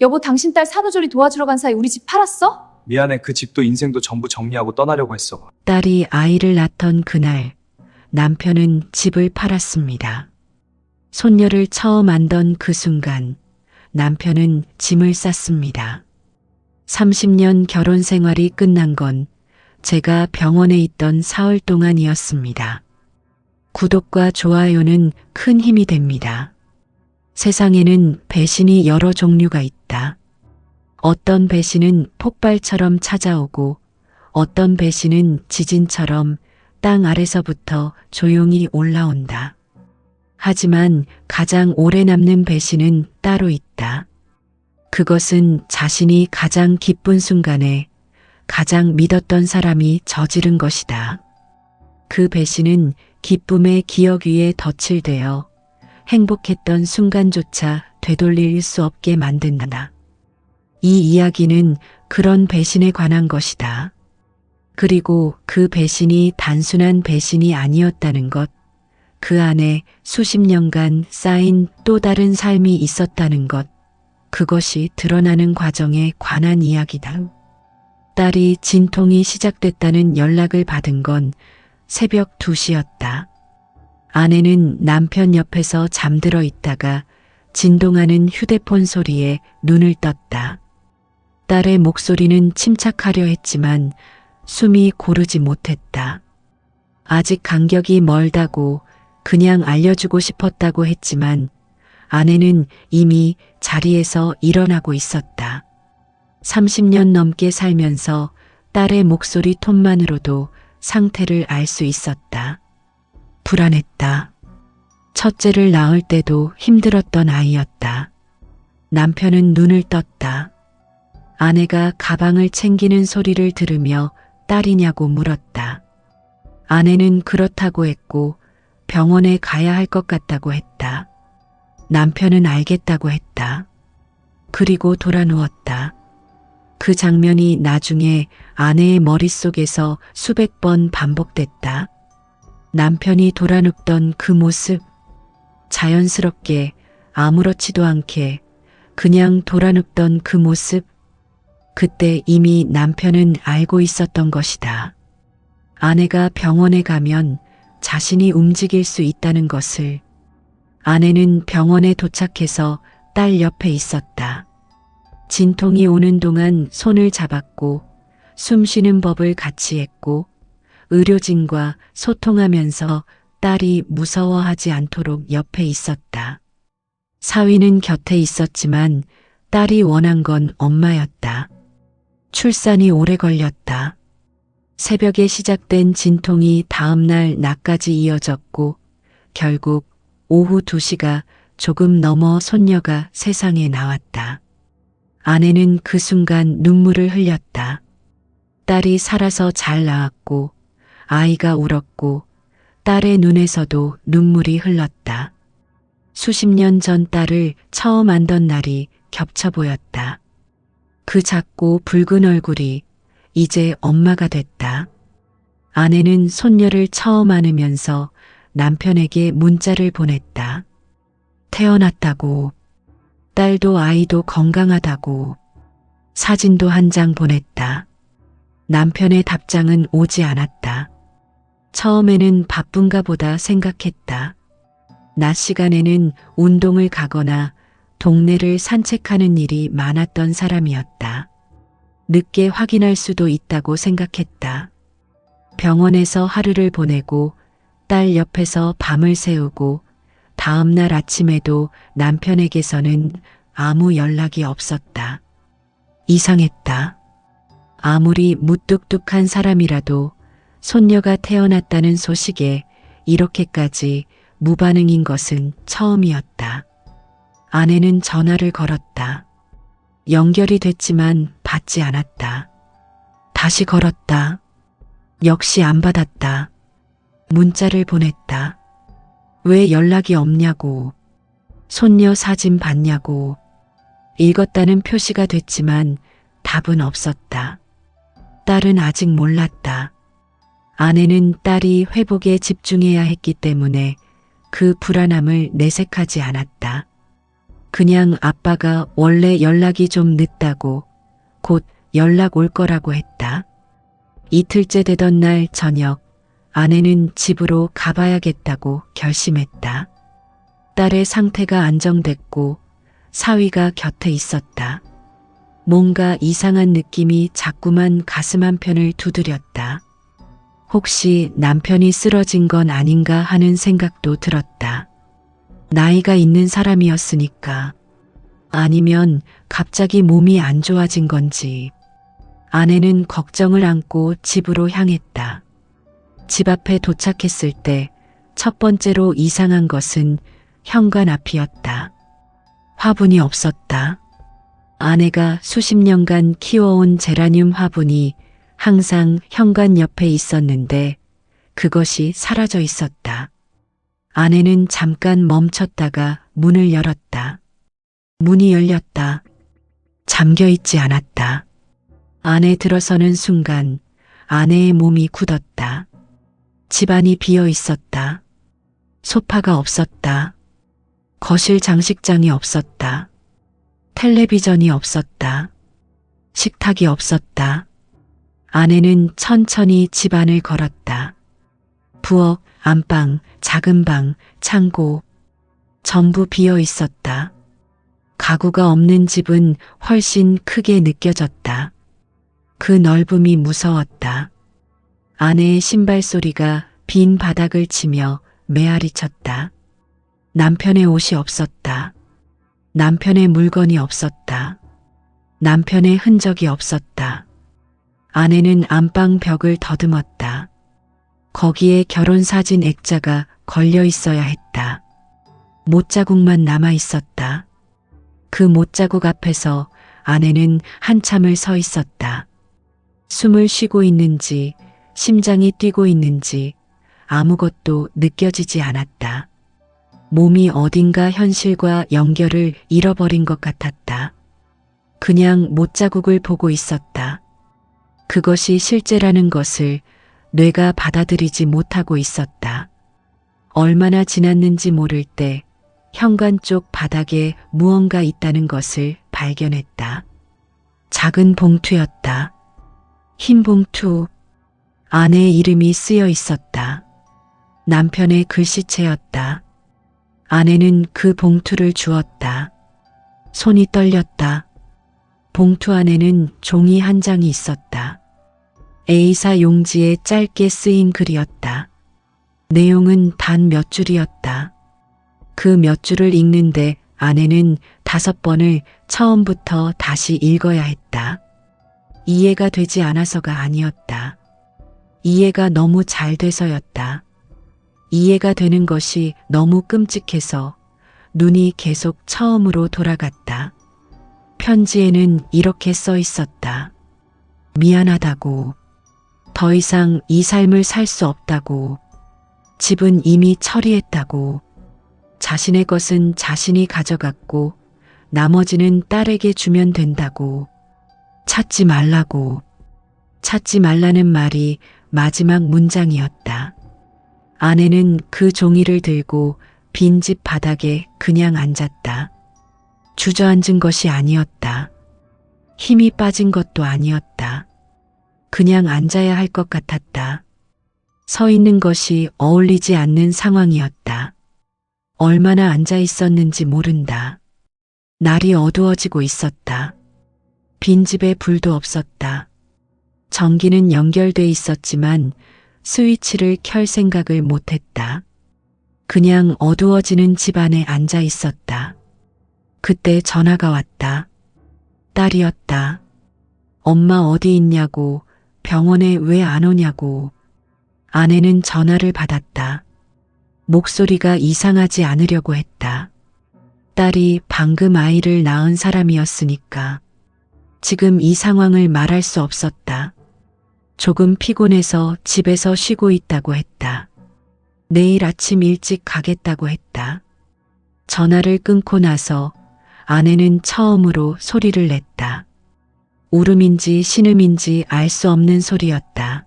여보, 당신 딸 산후조리 도와주러 간 사이 우리 집 팔았어? 미안해. 그 집도 인생도 전부 정리하고 떠나려고 했어. 딸이 아이를 낳던 그날 남편은 집을 팔았습니다. 손녀를 처음 안던 그 순간 남편은 짐을 쌌습니다. 30년 결혼 생활이 끝난 건 제가 병원에 있던 사흘 동안이었습니다. 구독과 좋아요는 큰 힘이 됩니다. 세상에는 배신이 여러 종류가 있다. 어떤 배신은 폭발처럼 찾아오고 어떤 배신은 지진처럼 땅 아래서부터 조용히 올라온다. 하지만 가장 오래 남는 배신은 따로 있다. 그것은 자신이 가장 기쁜 순간에 가장 믿었던 사람이 저지른 것이다. 그 배신은 기쁨의 기억 위에 덧칠되어 행복했던 순간조차 되돌릴 수 없게 만든다. 이 이야기는 그런 배신에 관한 것이다. 그리고 그 배신이 단순한 배신이 아니었다는 것, 그 안에 수십 년간 쌓인 또 다른 삶이 있었다는 것, 그것이 드러나는 과정에 관한 이야기다. 딸이 진통이 시작됐다는 연락을 받은 건 새벽 2시였다. 아내는 남편 옆에서 잠들어 있다가 진동하는 휴대폰 소리에 눈을 떴다. 딸의 목소리는 침착하려 했지만 숨이 고르지 못했다. 아직 간격이 멀다고 그냥 알려주고 싶었다고 했지만 아내는 이미 자리에서 일어나고 있었다. 30년 넘게 살면서 딸의 목소리 톤만으로도 상태를 알 수 있었다. 불안했다. 첫째를 낳을 때도 힘들었던 아이였다. 남편은 눈을 떴다. 아내가 가방을 챙기는 소리를 들으며 딸이냐고 물었다. 아내는 그렇다고 했고 병원에 가야 할 것 같다고 했다. 남편은 알겠다고 했다. 그리고 돌아 누웠다. 그 장면이 나중에 아내의 머릿속에서 수백 번 반복됐다. 남편이 돌아 눕던 그 모습, 자연스럽게 아무렇지도 않게 그냥 돌아 눕던 그 모습, 그때 이미 남편은 알고 있었던 것이다. 아내가 병원에 가면 자신이 움직일 수 있다는 것을. 아내는 병원에 도착해서 딸 옆에 있었다. 진통이 오는 동안 손을 잡았고 숨 쉬는 법을 같이 했고 의료진과 소통하면서 딸이 무서워하지 않도록 옆에 있었다. 사위는 곁에 있었지만 딸이 원한 건 엄마였다. 출산이 오래 걸렸다. 새벽에 시작된 진통이 다음날 낮까지 이어졌고 결국 오후 2시가 조금 넘어 손녀가 세상에 나왔다. 아내는 그 순간 눈물을 흘렸다. 딸이 살아서 잘 나았고 아이가 울었고 딸의 눈에서도 눈물이 흘렀다. 수십 년 전 딸을 처음 안던 날이 겹쳐 보였다. 그 작고 붉은 얼굴이 이제 엄마가 됐다. 아내는 손녀를 처음 안으면서 남편에게 문자를 보냈다. 태어났다고, 딸도 아이도 건강하다고, 사진도 한 장 보냈다. 남편의 답장은 오지 않았다. 처음에는 바쁜가 보다 생각했다. 낮 시간에는 운동을 가거나 동네를 산책하는 일이 많았던 사람이었다. 늦게 확인할 수도 있다고 생각했다. 병원에서 하루를 보내고 딸 옆에서 밤을 새우고 다음 날 아침에도 남편에게서는 아무 연락이 없었다. 이상했다. 아무리 무뚝뚝한 사람이라도 손녀가 태어났다는 소식에 이렇게까지 무반응인 것은 처음이었다. 아내는 전화를 걸었다. 연결이 됐지만 받지 않았다. 다시 걸었다. 역시 안 받았다. 문자를 보냈다. 왜 연락이 없냐고. 손녀 사진 봤냐고. 읽었다는 표시가 됐지만 답은 없었다. 딸은 아직 몰랐다. 아내는 딸이 회복에 집중해야 했기 때문에 그 불안함을 내색하지 않았다. 그냥 아빠가 원래 연락이 좀 늦다고 곧 연락 올 거라고 했다. 이틀째 되던 날 저녁 아내는 집으로 가봐야겠다고 결심했다. 딸의 상태가 안정됐고 사위가 곁에 있었다. 뭔가 이상한 느낌이 자꾸만 가슴 한편을 두드렸다. 혹시 남편이 쓰러진 건 아닌가 하는 생각도 들었다. 나이가 있는 사람이었으니까. 아니면 갑자기 몸이 안 좋아진 건지. 아내는 걱정을 안고 집으로 향했다. 집 앞에 도착했을 때 첫 번째로 이상한 것은 현관 앞이었다. 화분이 없었다. 아내가 수십 년간 키워온 제라늄 화분이 항상 현관 옆에 있었는데 그것이 사라져 있었다. 아내는 잠깐 멈췄다가 문을 열었다. 문이 열렸다. 잠겨 있지 않았다. 안에 들어서는 순간 아내의 몸이 굳었다. 집안이 비어 있었다. 소파가 없었다. 거실 장식장이 없었다. 텔레비전이 없었다. 식탁이 없었다. 아내는 천천히 집안을 걸었다. 부엌, 안방, 작은 방, 창고 전부 비어 있었다. 가구가 없는 집은 훨씬 크게 느껴졌다. 그 넓음이 무서웠다. 아내의 신발 소리가 빈 바닥을 치며 메아리 쳤다. 남편의 옷이 없었다. 남편의 물건이 없었다. 남편의 흔적이 없었다. 아내는 안방 벽을 더듬었다. 거기에 결혼사진 액자가 걸려 있어야 했다. 못자국만 남아 있었다. 그 못자국 앞에서 아내는 한참을 서 있었다. 숨을 쉬고 있는지 심장이 뛰고 있는지 아무것도 느껴지지 않았다. 몸이 어딘가 현실과 연결을 잃어버린 것 같았다. 그냥 못자국을 보고 있었다. 그것이 실제라는 것을 뇌가 받아들이지 못하고 있었다. 얼마나 지났는지 모를 때 현관 쪽 바닥에 무언가 있다는 것을 발견했다. 작은 봉투였다. 흰 봉투. 아내의 이름이 쓰여 있었다. 남편의 글씨체였다. 아내는 그 봉투를 주었다. 손이 떨렸다. 봉투 안에는 종이 한 장이 있었다. A사 용지에 짧게 쓰인 글이었다. 내용은 단 몇 줄이었다. 그 몇 줄을 읽는데 아내는 5번을 처음부터 다시 읽어야 했다. 이해가 되지 않아서가 아니었다. 이해가 너무 잘 돼서였다. 이해가 되는 것이 너무 끔찍해서 눈이 계속 처음으로 돌아갔다. 편지에는 이렇게 써 있었다. 미안하다고. 더 이상 이 삶을 살 수 없다고. 집은 이미 처리했다고. 자신의 것은 자신이 가져갔고 나머지는 딸에게 주면 된다고. 찾지 말라고. 찾지 말라는 말이 마지막 문장이었다. 아내는 그 종이를 들고 빈집 바닥에 그냥 앉았다. 주저앉은 것이 아니었다. 힘이 빠진 것도 아니었다. 그냥 앉아야 할 것 같았다. 서 있는 것이 어울리지 않는 상황이었다. 얼마나 앉아 있었는지 모른다. 날이 어두워지고 있었다. 빈집에 불도 없었다. 전기는 연결돼 있었지만 스위치를 켤 생각을 못했다. 그냥 어두워지는 집 안에 앉아 있었다. 그때 전화가 왔다. 딸이었다. 엄마 어디 있냐고, 병원에 왜 안 오냐고. 아내는 전화를 받았다. 목소리가 이상하지 않으려고 했다. 딸이 방금 아이를 낳은 사람이었으니까. 지금 이 상황을 말할 수 없었다. 조금 피곤해서 집에서 쉬고 있다고 했다. 내일 아침 일찍 가겠다고 했다. 전화를 끊고 나서 아내는 처음으로 소리를 냈다. 울음인지 신음인지 알 수 없는 소리였다.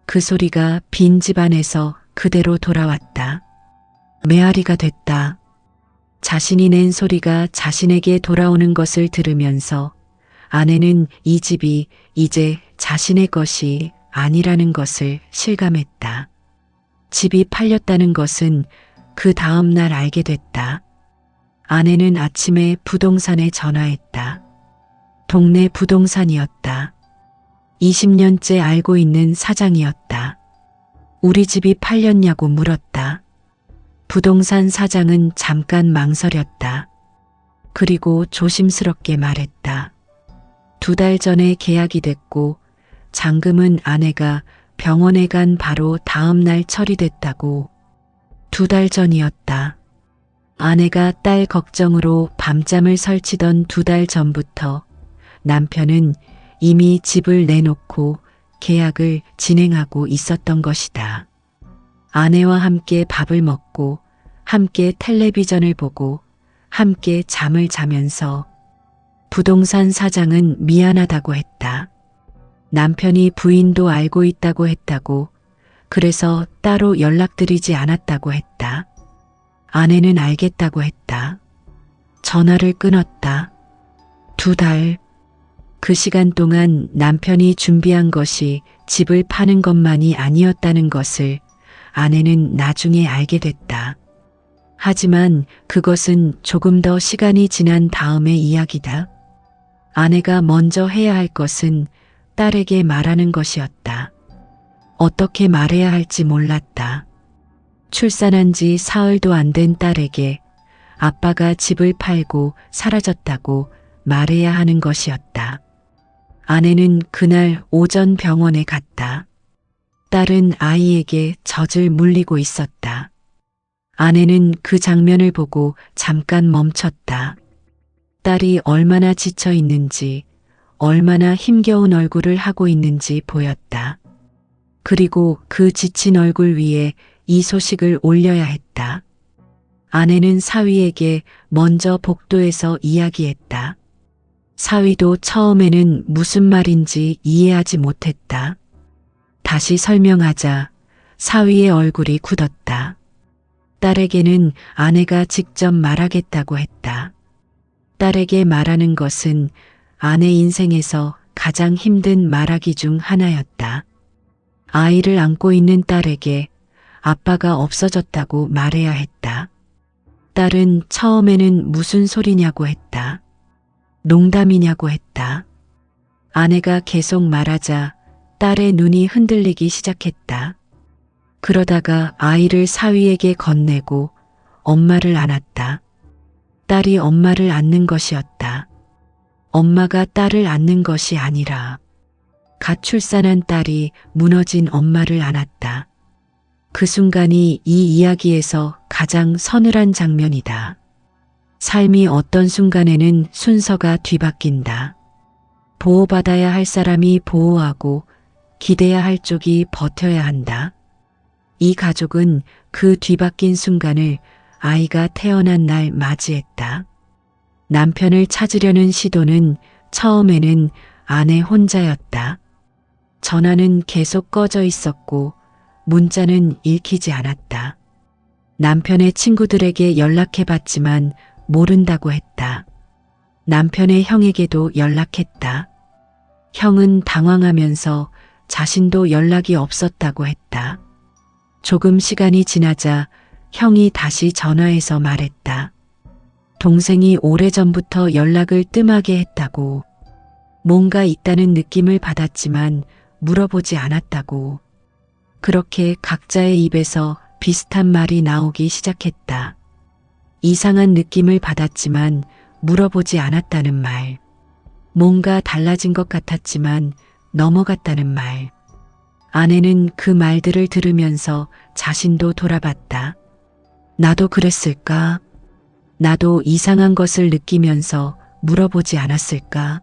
그 소리가 빈 집안에서 그대로 돌아왔다. 메아리가 됐다. 자신이 낸 소리가 자신에게 돌아오는 것을 들으면서 아내는 이 집이 이제 자신의 것이 아니라는 것을 실감했다. 집이 팔렸다는 것은 그 다음 날 알게 됐다. 아내는 아침에 부동산에 전화했다. 동네 부동산이었다. 20년째 알고 있는 사장이었다. 우리 집이 팔렸냐고 물었다. 부동산 사장은 잠깐 망설였다. 그리고 조심스럽게 말했다. 2달 전에 계약이 됐고 잔금은 아내가 병원에 간 바로 다음 날 처리됐다고. 2달 전이었다. 아내가 딸 걱정으로 밤잠을 설치던 2달 전부터 남편은 이미 집을 내놓고 계약을 진행하고 있었던 것이다. 아내와 함께 밥을 먹고 함께 텔레비전을 보고 함께 잠을 자면서 부동산 사장은 미안하다고 했다. 남편이 부인도 알고 있다고 했다고, 그래서 따로 연락드리지 않았다고 했다. 아내는 알겠다고 했다. 전화를 끊었다. 2달. 그 시간 동안 남편이 준비한 것이 집을 파는 것만이 아니었다는 것을 아내는 나중에 알게 됐다. 하지만 그것은 조금 더 시간이 지난 다음의 이야기다. 아내가 먼저 해야 할 것은 딸에게 말하는 것이었다. 어떻게 말해야 할지 몰랐다. 출산한 지 사흘도 안 된 딸에게 아빠가 집을 팔고 사라졌다고 말해야 하는 것이었다. 아내는 그날 오전 병원에 갔다. 딸은 아이에게 젖을 물리고 있었다. 아내는 그 장면을 보고 잠깐 멈췄다. 딸이 얼마나 지쳐 있는지, 얼마나 힘겨운 얼굴을 하고 있는지 보였다. 그리고 그 지친 얼굴 위에 이 소식을 올려야 했다. 아내는 사위에게 먼저 복도에서 이야기했다. 사위도 처음에는 무슨 말인지 이해하지 못했다. 다시 설명하자 사위의 얼굴이 굳었다. 딸에게는 아내가 직접 말하겠다고 했다. 딸에게 말하는 것은 아내 인생에서 가장 힘든 말하기 중 하나였다. 아이를 안고 있는 딸에게 아빠가 없어졌다고 말해야 했다. 딸은 처음에는 무슨 소리냐고 했다. 농담이냐고 했다. 아내가 계속 말하자 딸의 눈이 흔들리기 시작했다. 그러다가 아이를 사위에게 건네고 엄마를 안았다. 딸이 엄마를 안는 것이었다. 엄마가 딸을 안는 것이 아니라 갓 출산한 딸이 무너진 엄마를 안았다. 그 순간이 이 이야기에서 가장 서늘한 장면이다. 삶이 어떤 순간에는 순서가 뒤바뀐다. 보호받아야 할 사람이 보호하고 기대야 할 쪽이 버텨야 한다. 이 가족은 그 뒤바뀐 순간을 아이가 태어난 날 맞이했다. 남편을 찾으려는 시도는 처음에는 아내 혼자였다. 전화는 계속 꺼져 있었고 문자는 읽히지 않았다. 남편의 친구들에게 연락해봤지만 모른다고 했다. 남편의 형에게도 연락했다. 형은 당황하면서 자신도 연락이 없었다고 했다. 조금 시간이 지나자 형이 다시 전화해서 말했다. 동생이 오래전부터 연락을 뜸하게 했다고. 뭔가 있다는 느낌을 받았지만 물어보지 않았다고. 그렇게 각자의 입에서 비슷한 말이 나오기 시작했다. 이상한 느낌을 받았지만 물어보지 않았다는 말. 뭔가 달라진 것 같았지만 넘어갔다는 말. 아내는 그 말들을 들으면서 자신도 돌아봤다. 나도 그랬을까? 나도 이상한 것을 느끼면서 물어보지 않았을까?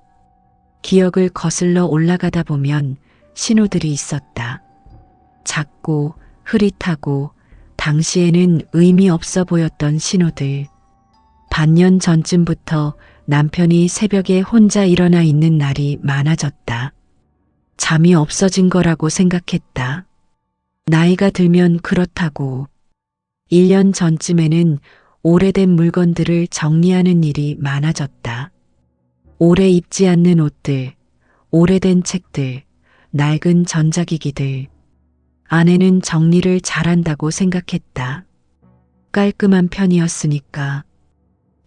기억을 거슬러 올라가다 보면 신호들이 있었다. 작고 흐릿하고 당시에는 의미 없어 보였던 신호들. 반년 전쯤부터 남편이 새벽에 혼자 일어나 있는 날이 많아졌다. 잠이 없어진 거라고 생각했다. 나이가 들면 그렇다고. 1년 전쯤에는 오래된 물건들을 정리하는 일이 많아졌다. 오래 입지 않는 옷들, 오래된 책들, 낡은 전자기기들. 아내는 정리를 잘한다고 생각했다. 깔끔한 편이었으니까.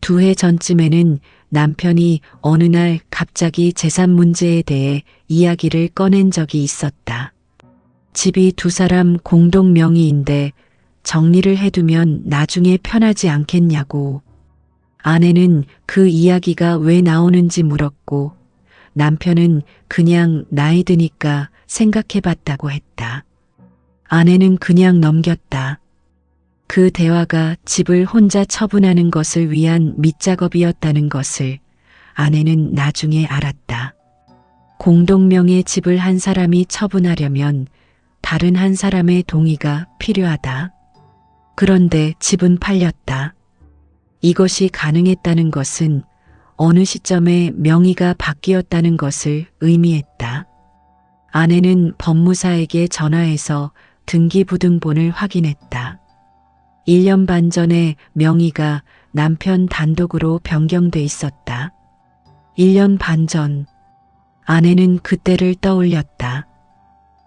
2해 전쯤에는 남편이 어느 날 갑자기 재산 문제에 대해 이야기를 꺼낸 적이 있었다. 집이 2사람 공동 명의인데 정리를 해두면 나중에 편하지 않겠냐고. 아내는 그 이야기가 왜 나오는지 물었고 남편은 그냥 나이 드니까 생각해봤다고 했다. 아내는 그냥 넘겼다. 그 대화가 집을 혼자 처분하는 것을 위한 밑작업이었다는 것을 아내는 나중에 알았다. 공동명의 집을 한 사람이 처분하려면 다른 한 사람의 동의가 필요하다. 그런데 집은 팔렸다. 이것이 가능했다는 것은 어느 시점에 명의가 바뀌었다는 것을 의미했다. 아내는 법무사에게 전화해서 등기부등본을 확인했다. 1년 반 전에 명의가 남편 단독으로 변경돼 있었다. 1년 반 전. 아내는 그때를 떠올렸다.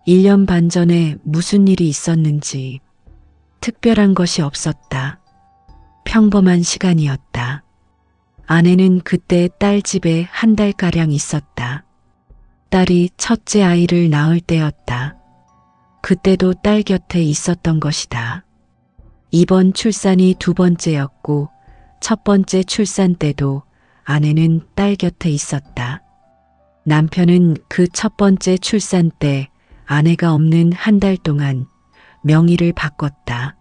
1년 반 전에 무슨 일이 있었는지. 특별한 것이 없었다. 평범한 시간이었다. 아내는 그때 딸 집에 1달가량 있었다. 딸이 첫째 아이를 낳을 때였다. 그때도 딸 곁에 있었던 것이다. 이번 출산이 2번째였고 첫 번째 출산 때도 아내는 딸 곁에 있었다. 남편은 그 첫 번째 출산 때 아내가 없는 1달 동안 명의를 바꿨다.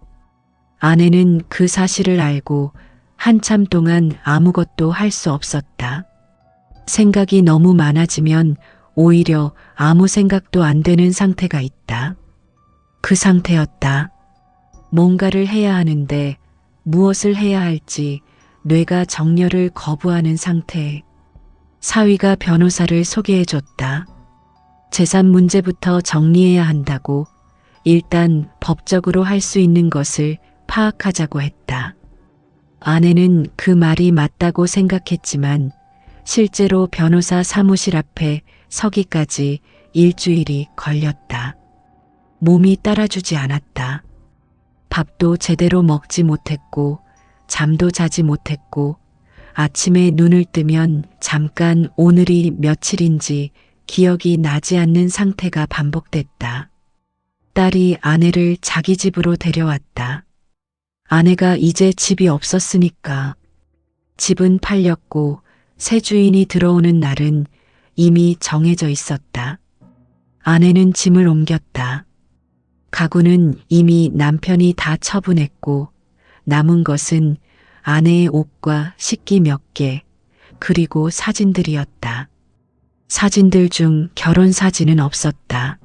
아내는 그 사실을 알고 한참 동안 아무것도 할 수 없었다. 생각이 너무 많아지면 오히려 아무 생각도 안 되는 상태가 있다. 그 상태였다. 뭔가를 해야 하는데 무엇을 해야 할지 뇌가 정렬을 거부하는 상태. 사위가 변호사를 소개해줬다. 재산 문제부터 정리해야 한다고 일단 법적으로 할 수 있는 것을 파악하자고 했다. 아내는 그 말이 맞다고 생각했지만 실제로 변호사 사무실 앞에 서기까지 일주일이 걸렸다. 몸이 따라주지 않았다. 밥도 제대로 먹지 못했고 잠도 자지 못했고 아침에 눈을 뜨면 잠깐 오늘이 며칠인지 기억이 나지 않는 상태가 반복됐다. 딸이 아내를 자기 집으로 데려왔다. 아내가 이제 집이 없었으니까. 집은 팔렸고 새 주인이 들어오는 날은 이미 정해져 있었다. 아내는 짐을 옮겼다. 가구는 이미 남편이 다 처분했고 남은 것은 아내의 옷과 식기 몇 개, 그리고 사진들이었다. 사진들 중 결혼 사진은 없었다.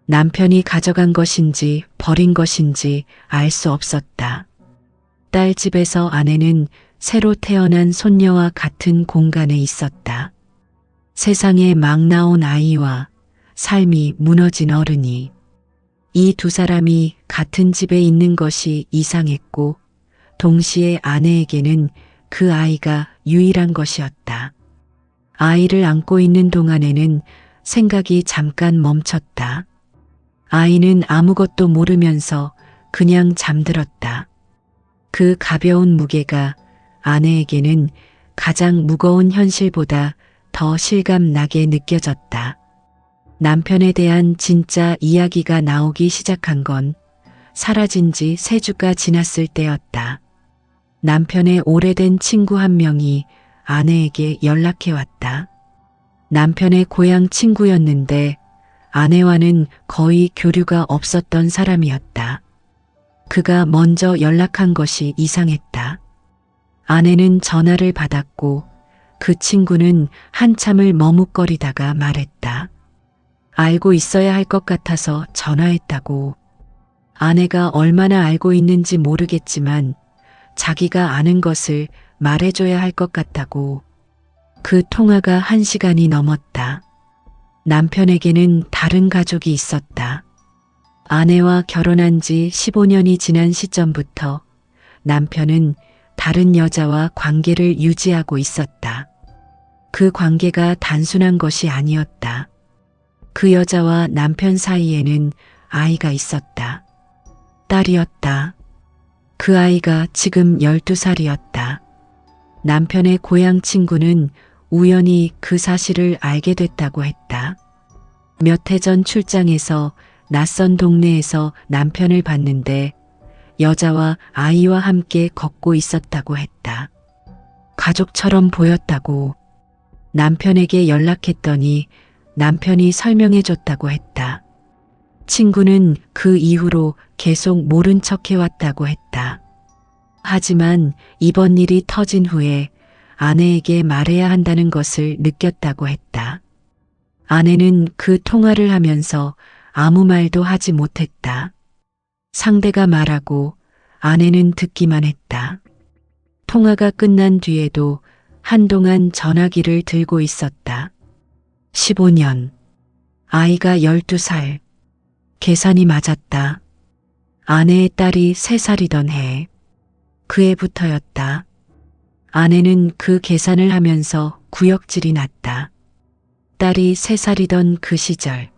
남편이 가져간 것인지 버린 것인지 알 수 없었다. 딸 집에서 아내는 새로 태어난 손녀와 같은 공간에 있었다. 세상에 막 나온 아이와 삶이 무너진 어른이. 이 2사람이 같은 집에 있는 것이 이상했고 동시에 아내에게는 그 아이가 유일한 것이었다. 아이를 안고 있는 동안에는 생각이 잠깐 멈췄다. 아이는 아무것도 모르면서 그냥 잠들었다. 그 가벼운 무게가 아내에게는 가장 무거운 현실보다 더 실감나게 느껴졌다. 남편에 대한 진짜 이야기가 나오기 시작한 건 사라진 지 3주가 지났을 때였다. 남편의 오래된 친구 한 명이 아내에게 연락해 왔다. 남편의 고향 친구였는데 아내와는 거의 교류가 없었던 사람이었다. 그가 먼저 연락한 것이 이상했다. 아내는 전화를 받았고 그 친구는 한참을 머뭇거리다가 말했다. 알고 있어야 할 것 같아서 전화했다고. 아내가 얼마나 알고 있는지 모르겠지만 자기가 아는 것을 말해줘야 할 것 같다고. 그 통화가 1시간이 넘었다. 남편에게는 다른 가족이 있었다. 아내와 결혼한 지 15년이 지난 시점부터 남편은 다른 여자와 관계를 유지하고 있었다. 그 관계가 단순한 것이 아니었다. 그 여자와 남편 사이에는 아이가 있었다. 딸이었다. 그 아이가 지금 12살이었다. 남편의 고향 친구는 우연히 그 사실을 알게 됐다고 했다. 몇 해 전 출장에서 낯선 동네에서 남편을 봤는데 여자와 아이와 함께 걷고 있었다고 했다. 가족처럼 보였다고. 남편에게 연락했더니 남편이 설명해줬다고 했다. 친구는 그 이후로 계속 모른 척 해왔다고 했다. 하지만 이번 일이 터진 후에 아내에게 말해야 한다는 것을 느꼈다고 했다. 아내는 그 통화를 하면서 아무 말도 하지 못했다. 상대가 말하고 아내는 듣기만 했다. 통화가 끝난 뒤에도 한동안 전화기를 들고 있었다. 15년. 아이가 12살. 계산이 맞았다. 아내의 딸이 3살이던 해. 그 해부터였다. 아내는 그 계산을 하면서 구역질이 났다. 딸이 3살이던 그 시절,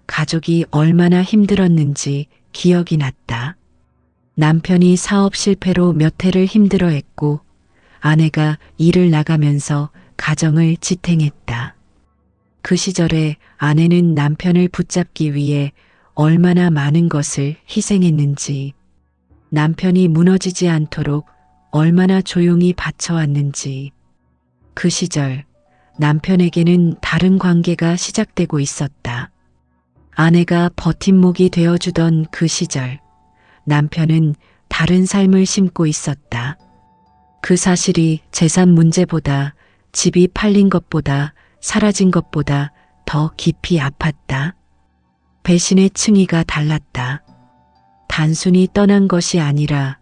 가족이 얼마나 힘들었는지 기억이 났다. 남편이 사업 실패로 몇 해를 힘들어했고 아내가 일을 나가면서 가정을 지탱했다. 그 시절에 아내는 남편을 붙잡기 위해 얼마나 많은 것을 희생했는지, 남편이 무너지지 않도록 얼마나 조용히 바쳐왔는지. 그 시절 남편에게는 다른 관계가 시작되고 있었다. 아내가 버팀목이 되어주던 그 시절 남편은 다른 삶을 심고 있었다. 그 사실이 재산 문제보다, 집이 팔린 것보다, 사라진 것보다 더 깊이 아팠다. 배신의 층위가 달랐다. 단순히 떠난 것이 아니라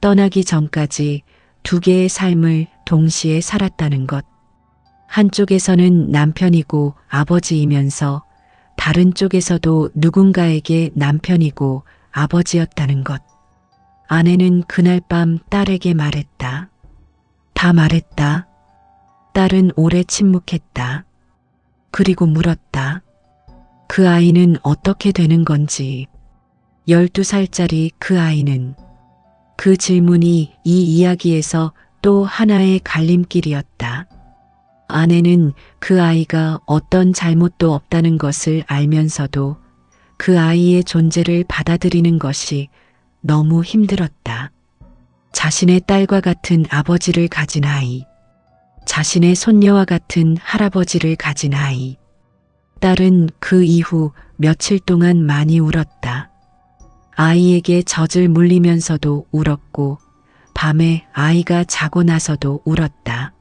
떠나기 전까지 두 개의 삶을 동시에 살았다는 것. 한쪽에서는 남편이고 아버지이면서 다른 쪽에서도 누군가에게 남편이고 아버지였다는 것. 아내는 그날 밤 딸에게 말했다. 다 말했다. 딸은 오래 침묵했다. 그리고 물었다. 그 아이는 어떻게 되는 건지. 12살짜리 그 아이는. 그 질문이 이 이야기에서 또 하나의 갈림길이었다. 아내는 그 아이가 어떤 잘못도 없다는 것을 알면서도 그 아이의 존재를 받아들이는 것이 너무 힘들었다. 자신의 딸과 같은 아버지를 가진 아이, 자신의 손녀와 같은 할아버지를 가진 아이. 딸은 그 이후 며칠 동안 많이 울었다. 아이에게 젖을 물리면서도 울었고 밤에 아이가 자고 나서도 울었다.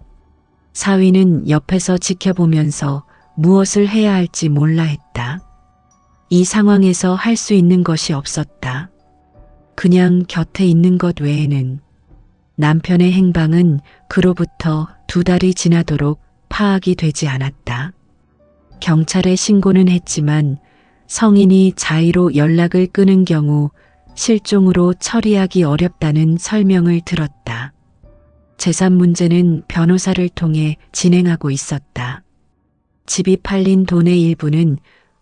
사위는 옆에서 지켜보면서 무엇을 해야 할지 몰라 했다. 이 상황에서 할 수 있는 것이 없었다. 그냥 곁에 있는 것 외에는. 남편의 행방은 그로부터 2달이 지나도록 파악이 되지 않았다. 경찰에 신고는 했지만 성인이 자의로 연락을 끊은 경우 실종으로 처리하기 어렵다는 설명을 들었다. 재산 문제는 변호사를 통해 진행하고 있었다. 집이 팔린 돈의 일부는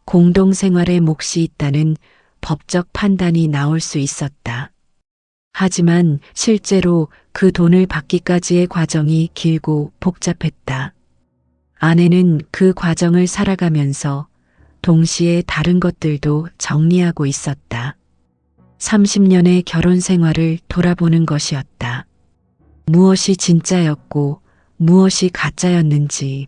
공동생활에 몫이 있다는 법적 판단이 나올 수 있었다. 하지만 실제로 그 돈을 받기까지의 과정이 길고 복잡했다. 아내는 그 과정을 살아가면서 동시에 다른 것들도 정리하고 있었다. 30년의 결혼 생활을 돌아보는 것이었다. 무엇이 진짜였고 무엇이 가짜였는지,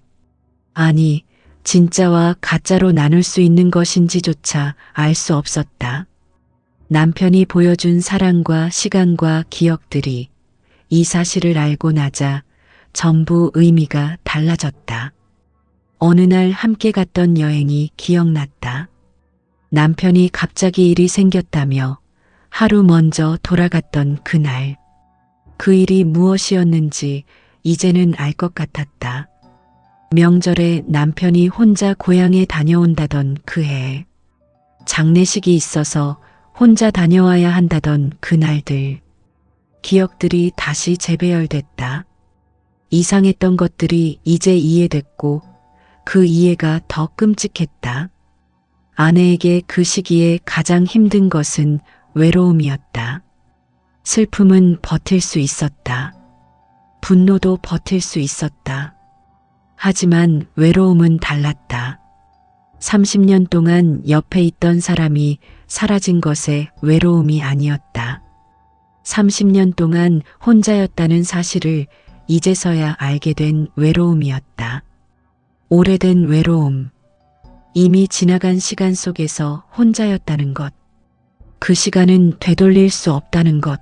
아니 진짜와 가짜로 나눌 수 있는 것인지조차 알 수 없었다. 남편이 보여준 사랑과 시간과 기억들이 이 사실을 알고 나자 전부 의미가 달라졌다. 어느 날 함께 갔던 여행이 기억났다. 남편이 갑자기 일이 생겼다며 하루 먼저 돌아갔던 그날. 그 일이 무엇이었는지 이제는 알 것 같았다. 명절에 남편이 혼자 고향에 다녀온다던 그 해. 장례식이 있어서 혼자 다녀와야 한다던 그날들. 기억들이 다시 재배열됐다. 이상했던 것들이 이제 이해됐고 그 이해가 더 끔찍했다. 아내에게 그 시기에 가장 힘든 것은 외로움이었다. 슬픔은 버틸 수 있었다. 분노도 버틸 수 있었다. 하지만 외로움은 달랐다. 30년 동안 옆에 있던 사람이 사라진 것에 외로움이 아니었다. 30년 동안 혼자였다는 사실을 이제서야 알게 된 외로움이었다. 오래된 외로움. 이미 지나간 시간 속에서 혼자였다는 것. 그 시간은 되돌릴 수 없다는 것.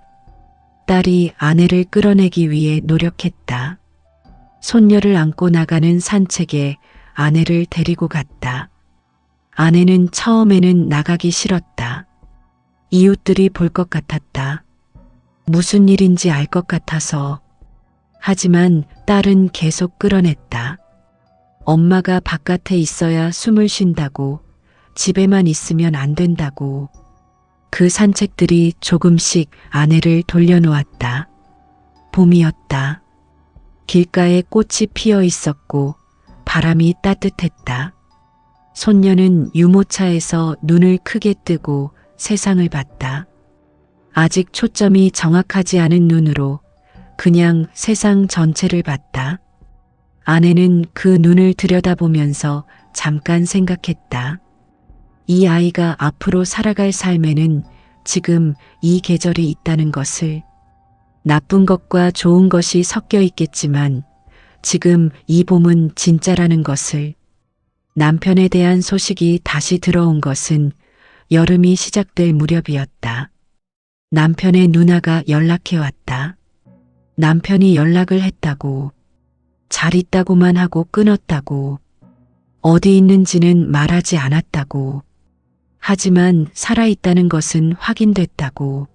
딸이 아내를 끌어내기 위해 노력했다. 손녀를 안고 나가는 산책에 아내를 데리고 갔다. 아내는 처음에는 나가기 싫었다. 이웃들이 볼 것 같았다. 무슨 일인지 알 것 같아서. 하지만 딸은 계속 끌어냈다. 엄마가 바깥에 있어야 숨을 쉰다고, 집에만 있으면 안 된다고. 그 산책들이 조금씩 아내를 돌려놓았다. 봄이었다. 길가에 꽃이 피어 있었고 바람이 따뜻했다. 손녀는 유모차에서 눈을 크게 뜨고 세상을 봤다. 아직 초점이 정확하지 않은 눈으로 그냥 세상 전체를 봤다. 아내는 그 눈을 들여다보면서 잠깐 생각했다. 이 아이가 앞으로 살아갈 삶에는 지금 이 계절이 있다는 것을, 나쁜 것과 좋은 것이 섞여 있겠지만 지금 이 봄은 진짜라는 것을, 남편에 대한 소식이 다시 들어온 것은 여름이 시작될 무렵이었다. 남편의 누나가 연락해왔다. 남편이 연락을 했다고, 잘 있다고만 하고 끊었다고, 어디 있는지는 말하지 않았다고, 하지만 살아있다는 것은 확인됐다고.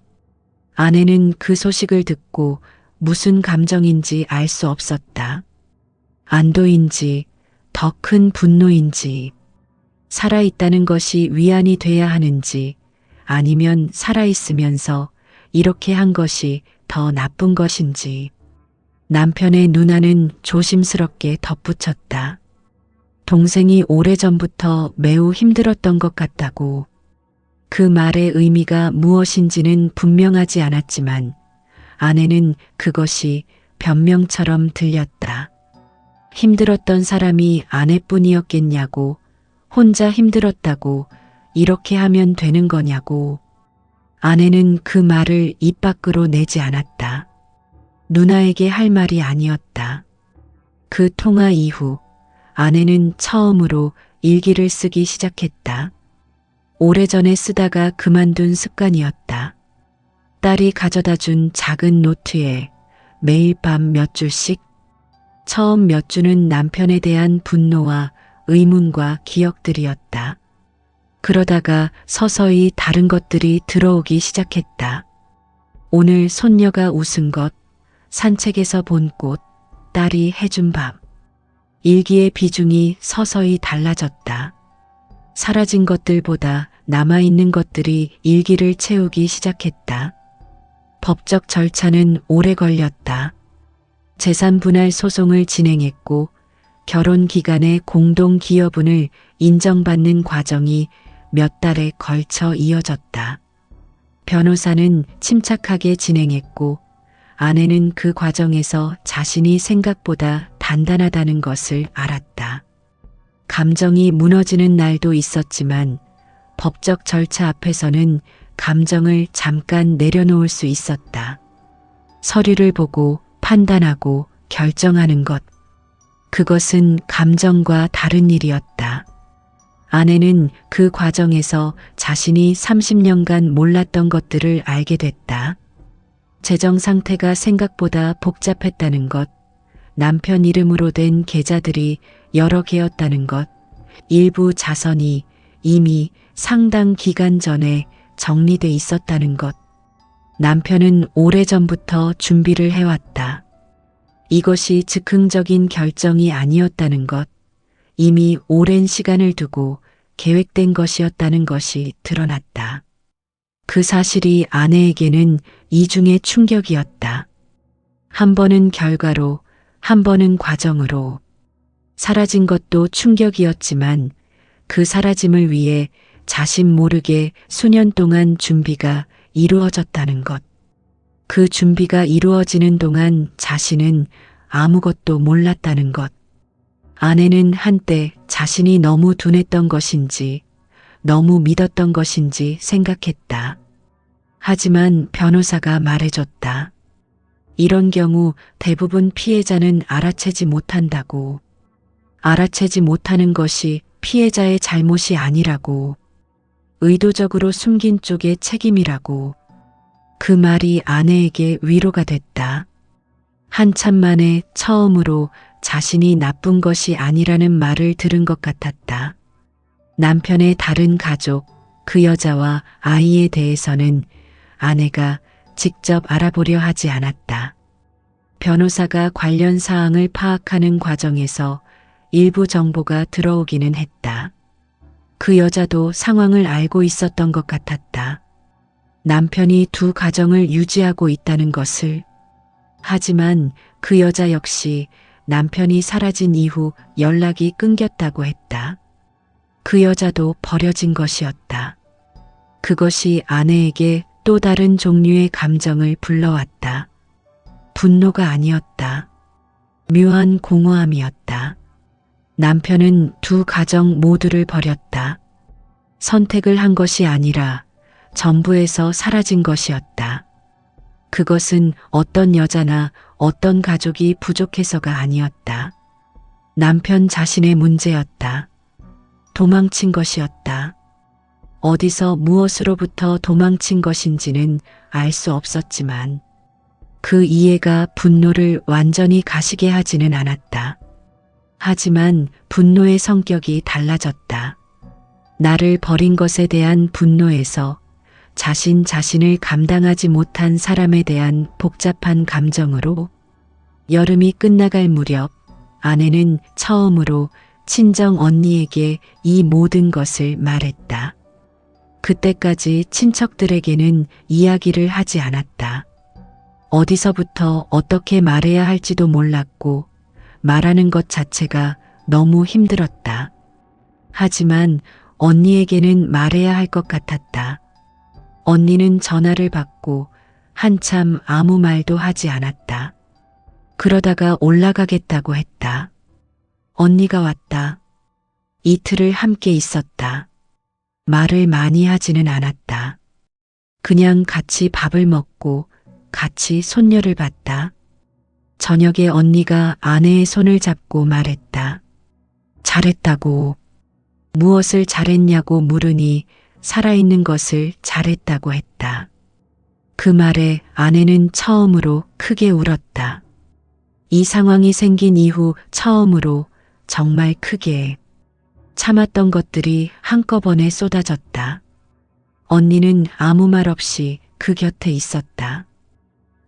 아내는 그 소식을 듣고 무슨 감정인지 알 수 없었다. 안도인지 더 큰 분노인지, 살아있다는 것이 위안이 돼야 하는지, 아니면 살아있으면서 이렇게 한 것이 더 나쁜 것인지. 남편의 누나는 조심스럽게 덧붙였다. 동생이 오래전부터 매우 힘들었던 것 같다고. 그 말의 의미가 무엇인지는 분명하지 않았지만 아내는 그것이 변명처럼 들렸다. 힘들었던 사람이 아내뿐이었겠냐고, 혼자 힘들었다고 이렇게 하면 되는 거냐고. 아내는 그 말을 입 밖으로 내지 않았다. 누나에게 할 말이 아니었다. 그 통화 이후 아내는 처음으로 일기를 쓰기 시작했다. 오래전에 쓰다가 그만둔 습관이었다. 딸이 가져다 준 작은 노트에 매일 밤 몇 줄씩, 처음 몇 줄은 남편에 대한 분노와 의문과 기억들이었다. 그러다가 서서히 다른 것들이 들어오기 시작했다. 오늘 손녀가 웃은 것, 산책에서 본 꽃, 딸이 해준 밥. 일기의 비중이 서서히 달라졌다. 사라진 것들보다 남아있는 것들이 일기를 채우기 시작했다. 법적 절차는 오래 걸렸다. 재산 분할 소송을 진행했고 결혼 기간에 공동 기여분을 인정받는 과정이 몇 달에 걸쳐 이어졌다. 변호사는 침착하게 진행했고 아내는 그 과정에서 자신이 생각보다 단단하다는 것을 알았다. 감정이 무너지는 날도 있었지만 법적 절차 앞에서는 감정을 잠깐 내려놓을 수 있었다. 서류를 보고 판단하고 결정하는 것. 그것은 감정과 다른 일이었다. 아내는 그 과정에서 자신이 30년간 몰랐던 것들을 알게 됐다. 재정 상태가 생각보다 복잡했다는 것, 남편 이름으로 된 계좌들이 여러 개였다는 것, 일부 자선이 이미 상당 기간 전에 정리돼 있었다는 것. 남편은 오래전부터 준비를 해왔다. 이것이 즉흥적인 결정이 아니었다는 것, 이미 오랜 시간을 두고 계획된 것이었다는 것이 드러났다. 그 사실이 아내에게는 이중의 충격이었다. 한 번은 결과로, 한 번은 과정으로. 사라진 것도 충격이었지만 그 사라짐을 위해 자신 모르게 수년 동안 준비가 이루어졌다는 것. 그 준비가 이루어지는 동안 자신은 아무것도 몰랐다는 것. 아내는 한때 자신이 너무 둔했던 것인지, 너무 믿었던 것인지 생각했다. 하지만 변호사가 말해줬다. 이런 경우 대부분 피해자는 알아채지 못한다고. 알아채지 못하는 것이 피해자의 잘못이 아니라고. 의도적으로 숨긴 쪽의 책임이라고. 그 말이 아내에게 위로가 됐다. 한참 만에 처음으로 자신이 나쁜 것이 아니라는 말을 들은 것 같았다. 남편의 다른 가족, 그 여자와 아이에 대해서는 아내가 직접 알아보려 하지 않았다. 변호사가 관련 사항을 파악하는 과정에서 일부 정보가 들어오기는 했다. 그 여자도 상황을 알고 있었던 것 같았다. 남편이 두 가정을 유지하고 있다는 것을. 하지만 그 여자 역시 남편이 사라진 이후 연락이 끊겼다고 했다. 그 여자도 버려진 것이었다. 그것이 아내에게 또 다른 종류의 감정을 불러왔다. 분노가 아니었다. 묘한 공허함이었다. 남편은 두 가정 모두를 버렸다. 선택을 한 것이 아니라 전부에서 사라진 것이었다. 그것은 어떤 여자나 어떤 가족이 부족해서가 아니었다. 남편 자신의 문제였다. 도망친 것이었다. 어디서 무엇으로부터 도망친 것인지는 알 수 없었지만 그 이해가 분노를 완전히 가시게 하지는 않았다. 하지만 분노의 성격이 달라졌다. 나를 버린 것에 대한 분노에서 자신을 감당하지 못한 사람에 대한 복잡한 감정으로 여름이 끝나갈 무렵 아내는 처음으로 친정 언니에게 이 모든 것을 말했다. 그때까지 친척들에게는 이야기를 하지 않았다. 어디서부터 어떻게 말해야 할지도 몰랐고 말하는 것 자체가 너무 힘들었다. 하지만 언니에게는 말해야 할 것 같았다. 언니는 전화를 받고 한참 아무 말도 하지 않았다. 그러다가 올라가겠다고 했다. 언니가 왔다. 이틀을 함께 있었다. 말을 많이 하지는 않았다. 그냥 같이 밥을 먹고 같이 손녀를 봤다. 저녁에 언니가 아내의 손을 잡고 말했다. 잘했다고. 무엇을 잘했냐고 물으니 살아있는 것을 잘했다고 했다. 그 말에 아내는 처음으로 크게 울었다. 이 상황이 생긴 이후 처음으로 정말 크게 참았던 것들이 한꺼번에 쏟아졌다. 언니는 아무 말 없이 그 곁에 있었다.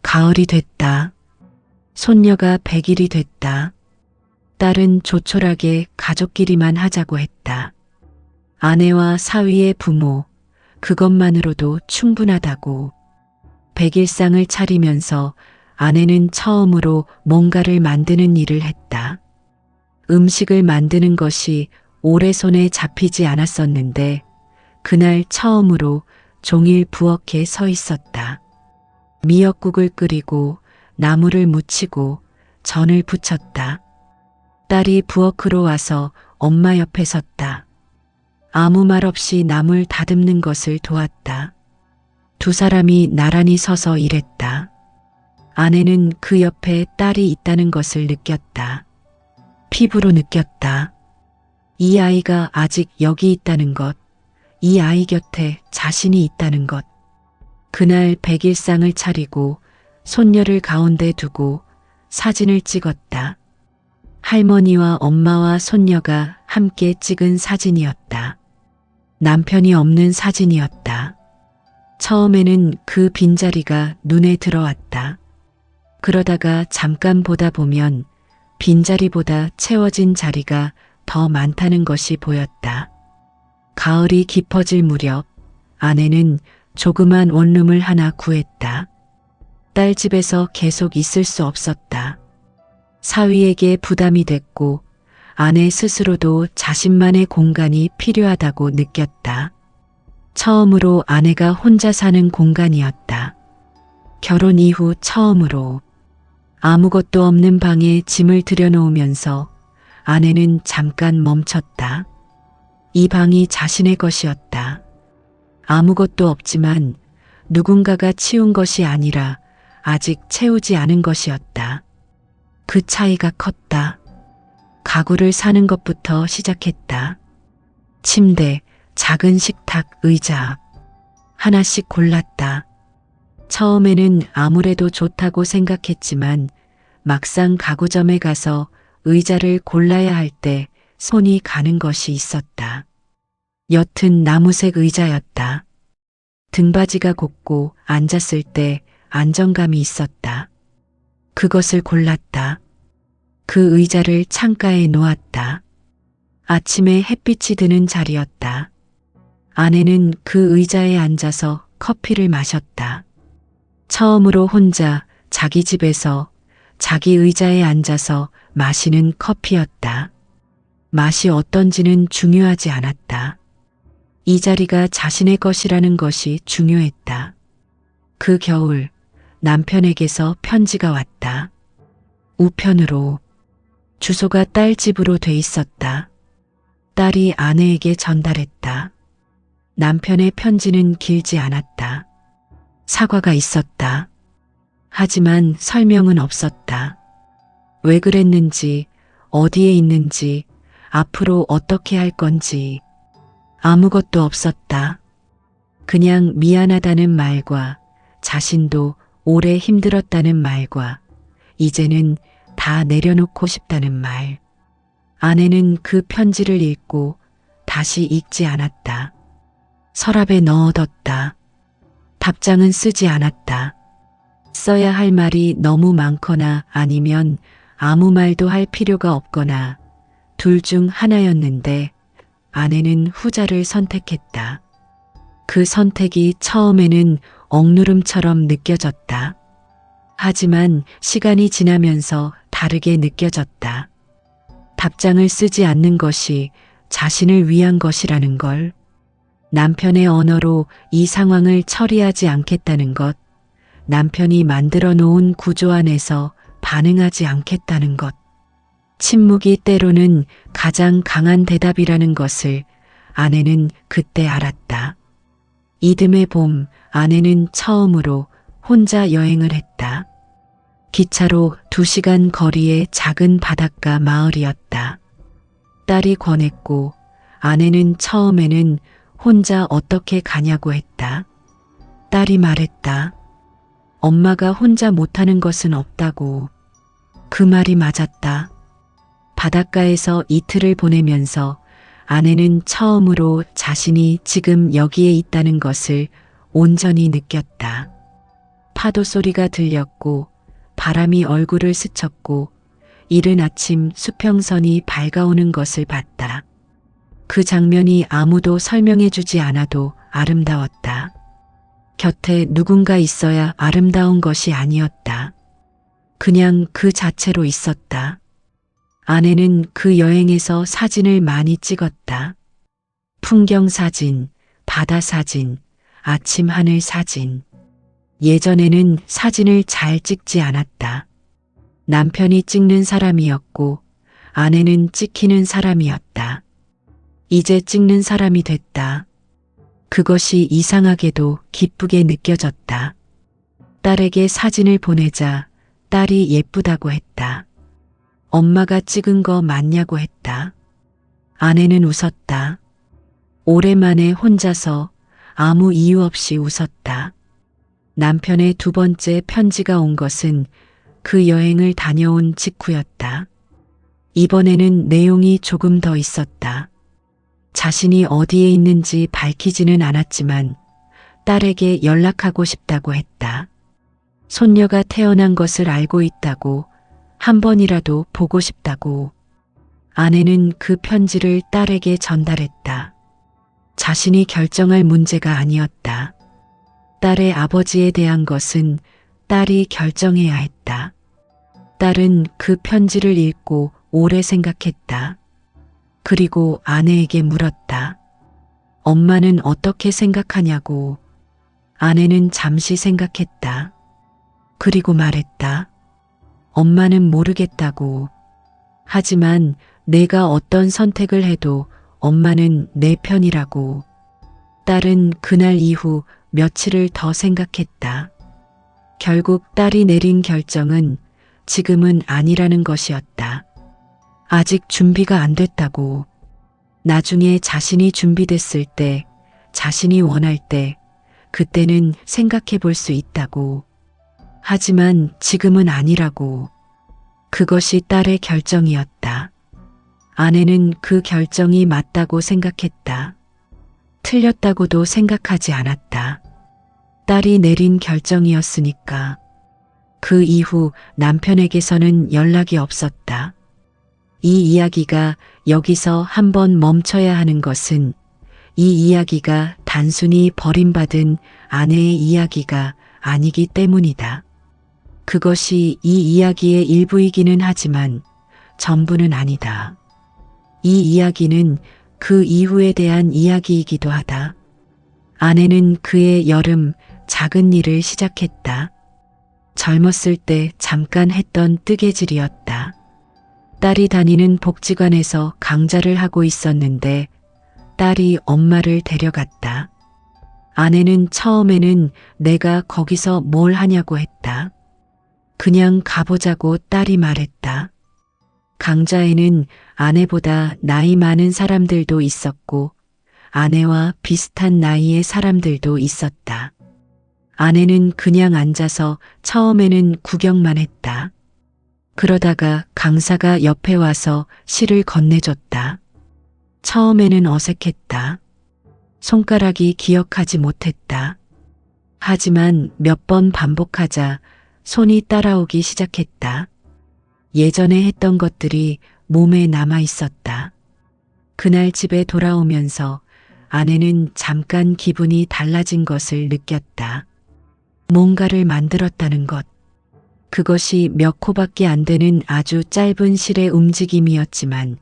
가을이 됐다. 손녀가 100일이 됐다. 딸은 조촐하게 가족끼리만 하자고 했다. 아내와 사위의 부모, 그것만으로도 충분하다고. 100일상을 차리면서 아내는 처음으로 뭔가를 만드는 일을 했다. 음식을 만드는 것이 오래 손에 잡히지 않았었는데 그날 처음으로 종일 부엌에 서 있었다. 미역국을 끓이고 나물을 무치고 전을 부쳤다. 딸이 부엌으로 와서 엄마 옆에 섰다. 아무 말 없이 나물 다듬는 것을 도왔다. 두 사람이 나란히 서서 일했다. 아내는 그 옆에 딸이 있다는 것을 느꼈다. 피부로 느꼈다. 이 아이가 아직 여기 있다는 것, 이 아이 곁에 자신이 있다는 것. 그날 100일상을 차리고 손녀를 가운데 두고 사진을 찍었다. 할머니와 엄마와 손녀가 함께 찍은 사진이었다. 남편이 없는 사진이었다. 처음에는 그 빈자리가 눈에 들어왔다. 그러다가 잠깐 보다 보면 빈자리보다 채워진 자리가 더 많다는 것이 보였다. 가을이 깊어질 무렵 아내는 조그만 원룸을 하나 구했다. 딸 집에서 계속 있을 수 없었다. 사위에게 부담이 됐고 아내 스스로도 자신만의 공간이 필요하다고 느꼈다. 처음으로 아내가 혼자 사는 공간이었다. 결혼 이후 처음으로 아무것도 없는 방에 짐을 들여놓으면서 아내는 잠깐 멈췄다. 이 방이 자신의 것이었다. 아무것도 없지만 누군가가 치운 것이 아니라 아직 채우지 않은 것이었다. 그 차이가 컸다. 가구를 사는 것부터 시작했다. 침대, 작은 식탁, 의자. 하나씩 골랐다. 처음에는 아무래도 좋다고 생각했지만 막상 가구점에 가서 의자를 골라야 할 때 손이 가는 것이 있었다. 옅은 나무색 의자였다. 등받이가 곱고 앉았을 때 안정감이 있었다. 그것을 골랐다. 그 의자를 창가에 놓았다. 아침에 햇빛이 드는 자리였다. 아내는 그 의자에 앉아서 커피를 마셨다. 처음으로 혼자 자기 집에서 자기 의자에 앉아서 마시는 커피였다. 맛이 어떤지는 중요하지 않았다. 이 자리가 자신의 것이라는 것이 중요했다. 그 겨울 남편에게서 편지가 왔다. 우편으로. 주소가 딸 집으로 돼 있었다. 딸이 아내에게 전달했다. 남편의 편지는 길지 않았다. 사과가 있었다. 하지만 설명은 없었다. 왜 그랬는지, 어디에 있는지, 앞으로 어떻게 할 건지 아무것도 없었다. 그냥 미안하다는 말과 자신도 오래 힘들었다는 말과 이제는 다 내려놓고 싶다는 말. 아내는 그 편지를 읽고 다시 읽지 않았다. 서랍에 넣어뒀다. 답장은 쓰지 않았다. 써야 할 말이 너무 많거나 아니면 아무 말도 할 필요가 없거나 둘 중 하나였는데 아내는 후자를 선택했다. 그 선택이 처음에는 억누름처럼 느껴졌다. 하지만 시간이 지나면서 다르게 느껴졌다. 답장을 쓰지 않는 것이 자신을 위한 것이라는 걸, 남편의 언어로 이 상황을 처리하지 않겠다는 것, 남편이 만들어 놓은 구조 안에서 반응하지 않겠다는 것, 침묵이 때로는 가장 강한 대답이라는 것을 아내는 그때 알았다. 이듬해 봄 아내는 처음으로 혼자 여행을 했다. 기차로 2시간 거리의 작은 바닷가 마을이었다. 딸이 권했고 아내는 처음에는 혼자 어떻게 가냐고 했다. 딸이 말했다. 엄마가 혼자 못하는 것은 없다고. 그 말이 맞았다. 바닷가에서 이틀을 보내면서 아내는 처음으로 자신이 지금 여기에 있다는 것을 온전히 느꼈다. 파도 소리가 들렸고 바람이 얼굴을 스쳤고 이른 아침 수평선이 밝아오는 것을 봤다. 그 장면이 아무도 설명해 주지 않아도 아름다웠다. 곁에 누군가 있어야 아름다운 것이 아니었다. 그냥 그 자체로 있었다. 아내는 그 여행에서 사진을 많이 찍었다. 풍경 사진, 바다 사진, 아침 하늘 사진. 예전에는 사진을 잘 찍지 않았다. 남편이 찍는 사람이었고 아내는 찍히는 사람이었다. 이제 찍는 사람이 됐다. 그것이 이상하게도 기쁘게 느껴졌다. 딸에게 사진을 보내자 딸이 예쁘다고 했다. 엄마가 찍은 거 맞냐고 했다. 아내는 웃었다. 오랜만에 혼자서 아무 이유 없이 웃었다. 남편의 2번째 편지가 온 것은 그 여행을 다녀온 직후였다. 이번에는 내용이 조금 더 있었다. 자신이 어디에 있는지 밝히지는 않았지만 딸에게 연락하고 싶다고 했다. 손녀가 태어난 것을 알고 있다고, 한 번이라도 보고 싶다고. 아내는 그 편지를 딸에게 전달했다. 자신이 결정할 문제가 아니었다. 딸의 아버지에 대한 것은 딸이 결정해야 했다. 딸은 그 편지를 읽고 오래 생각했다. 그리고 아내에게 물었다. 엄마는 어떻게 생각하냐고. 아내는 잠시 생각했다. 그리고 말했다. 엄마는 모르겠다고. 하지만 내가 어떤 선택을 해도 엄마는 내 편이라고. 딸은 그날 이후 며칠을 더 생각했다. 결국 딸이 내린 결정은 지금은 아니라는 것이었다. 아직 준비가 안 됐다고. 나중에 자신이 준비됐을 때, 자신이 원할 때, 그때는 생각해 볼 수 있다고. 하지만 지금은 아니라고. 그것이 딸의 결정이었다. 아내는 그 결정이 맞다고 생각했다. 틀렸다고도 생각하지 않았다. 딸이 내린 결정이었으니까. 그 이후 남편에게서는 연락이 없었다. 이 이야기가 여기서 한번 멈춰야 하는 것은 이 이야기가 단순히 버림받은 아내의 이야기가 아니기 때문이다. 그것이 이 이야기의 일부이기는 하지만 전부는 아니다. 이 이야기는 그 이후에 대한 이야기이기도 하다. 아내는 그의 여름 작은 일을 시작했다. 젊었을 때 잠깐 했던 뜨개질이었다. 딸이 다니는 복지관에서 강좌를 하고 있었는데 딸이 엄마를 데려갔다. 아내는 처음에는 내가 거기서 뭘 하냐고 했다. 그냥 가보자고 딸이 말했다. 강좌에는 아내보다 나이 많은 사람들도 있었고 아내와 비슷한 나이의 사람들도 있었다. 아내는 그냥 앉아서 처음에는 구경만 했다. 그러다가 강사가 옆에 와서 실을 건네줬다. 처음에는 어색했다. 손가락이 기억하지 못했다. 하지만 몇 번 반복하자 손이 따라오기 시작했다. 예전에 했던 것들이 몸에 남아 있었다. 그날 집에 돌아오면서 아내는 잠깐 기분이 달라진 것을 느꼈다. 뭔가를 만들었다는 것. 그것이 몇 호밖에 안 되는 아주 짧은 실의 움직임이었지만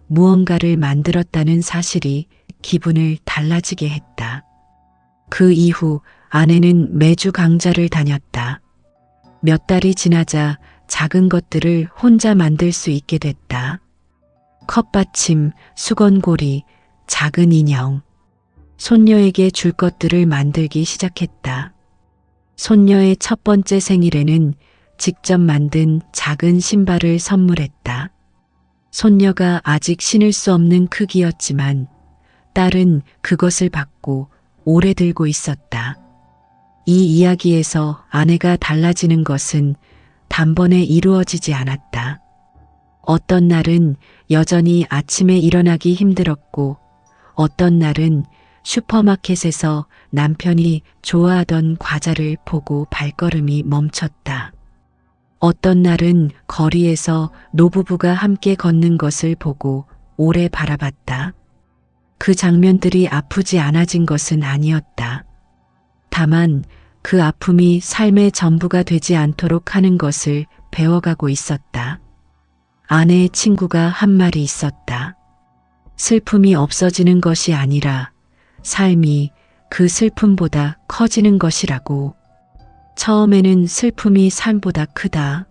무언가를 만들었다는 사실이 기분을 달라지게 했다. 그 이후 아내는 매주 강좌를 다녔다. 몇 달이 지나자 작은 것들을 혼자 만들 수 있게 됐다. 컵받침, 수건고리, 작은 인형. 손녀에게 줄 것들을 만들기 시작했다. 손녀의 첫 번째 생일에는 직접 만든 작은 신발을 선물했다. 손녀가 아직 신을 수 없는 크기였지만 딸은 그것을 받고 오래 들고 있었다. 이 이야기에서 아내가 달라지는 것은 단번에 이루어지지 않았다. 어떤 날은 여전히 아침에 일어나기 힘들었고 어떤 날은 슈퍼마켓에서 남편이 좋아하던 과자를 보고 발걸음이 멈췄다. 어떤 날은 거리에서 노부부가 함께 걷는 것을 보고 오래 바라봤다. 그 장면들이 아프지 않아진 것은 아니었다. 다만 그 아픔이 삶의 전부가 되지 않도록 하는 것을 배워가고 있었다. 아내의 친구가 한 말이 있었다. 슬픔이 없어지는 것이 아니라 삶이 그 슬픔보다 커지는 것이라고. 처음에는 슬픔이 삶보다 크다.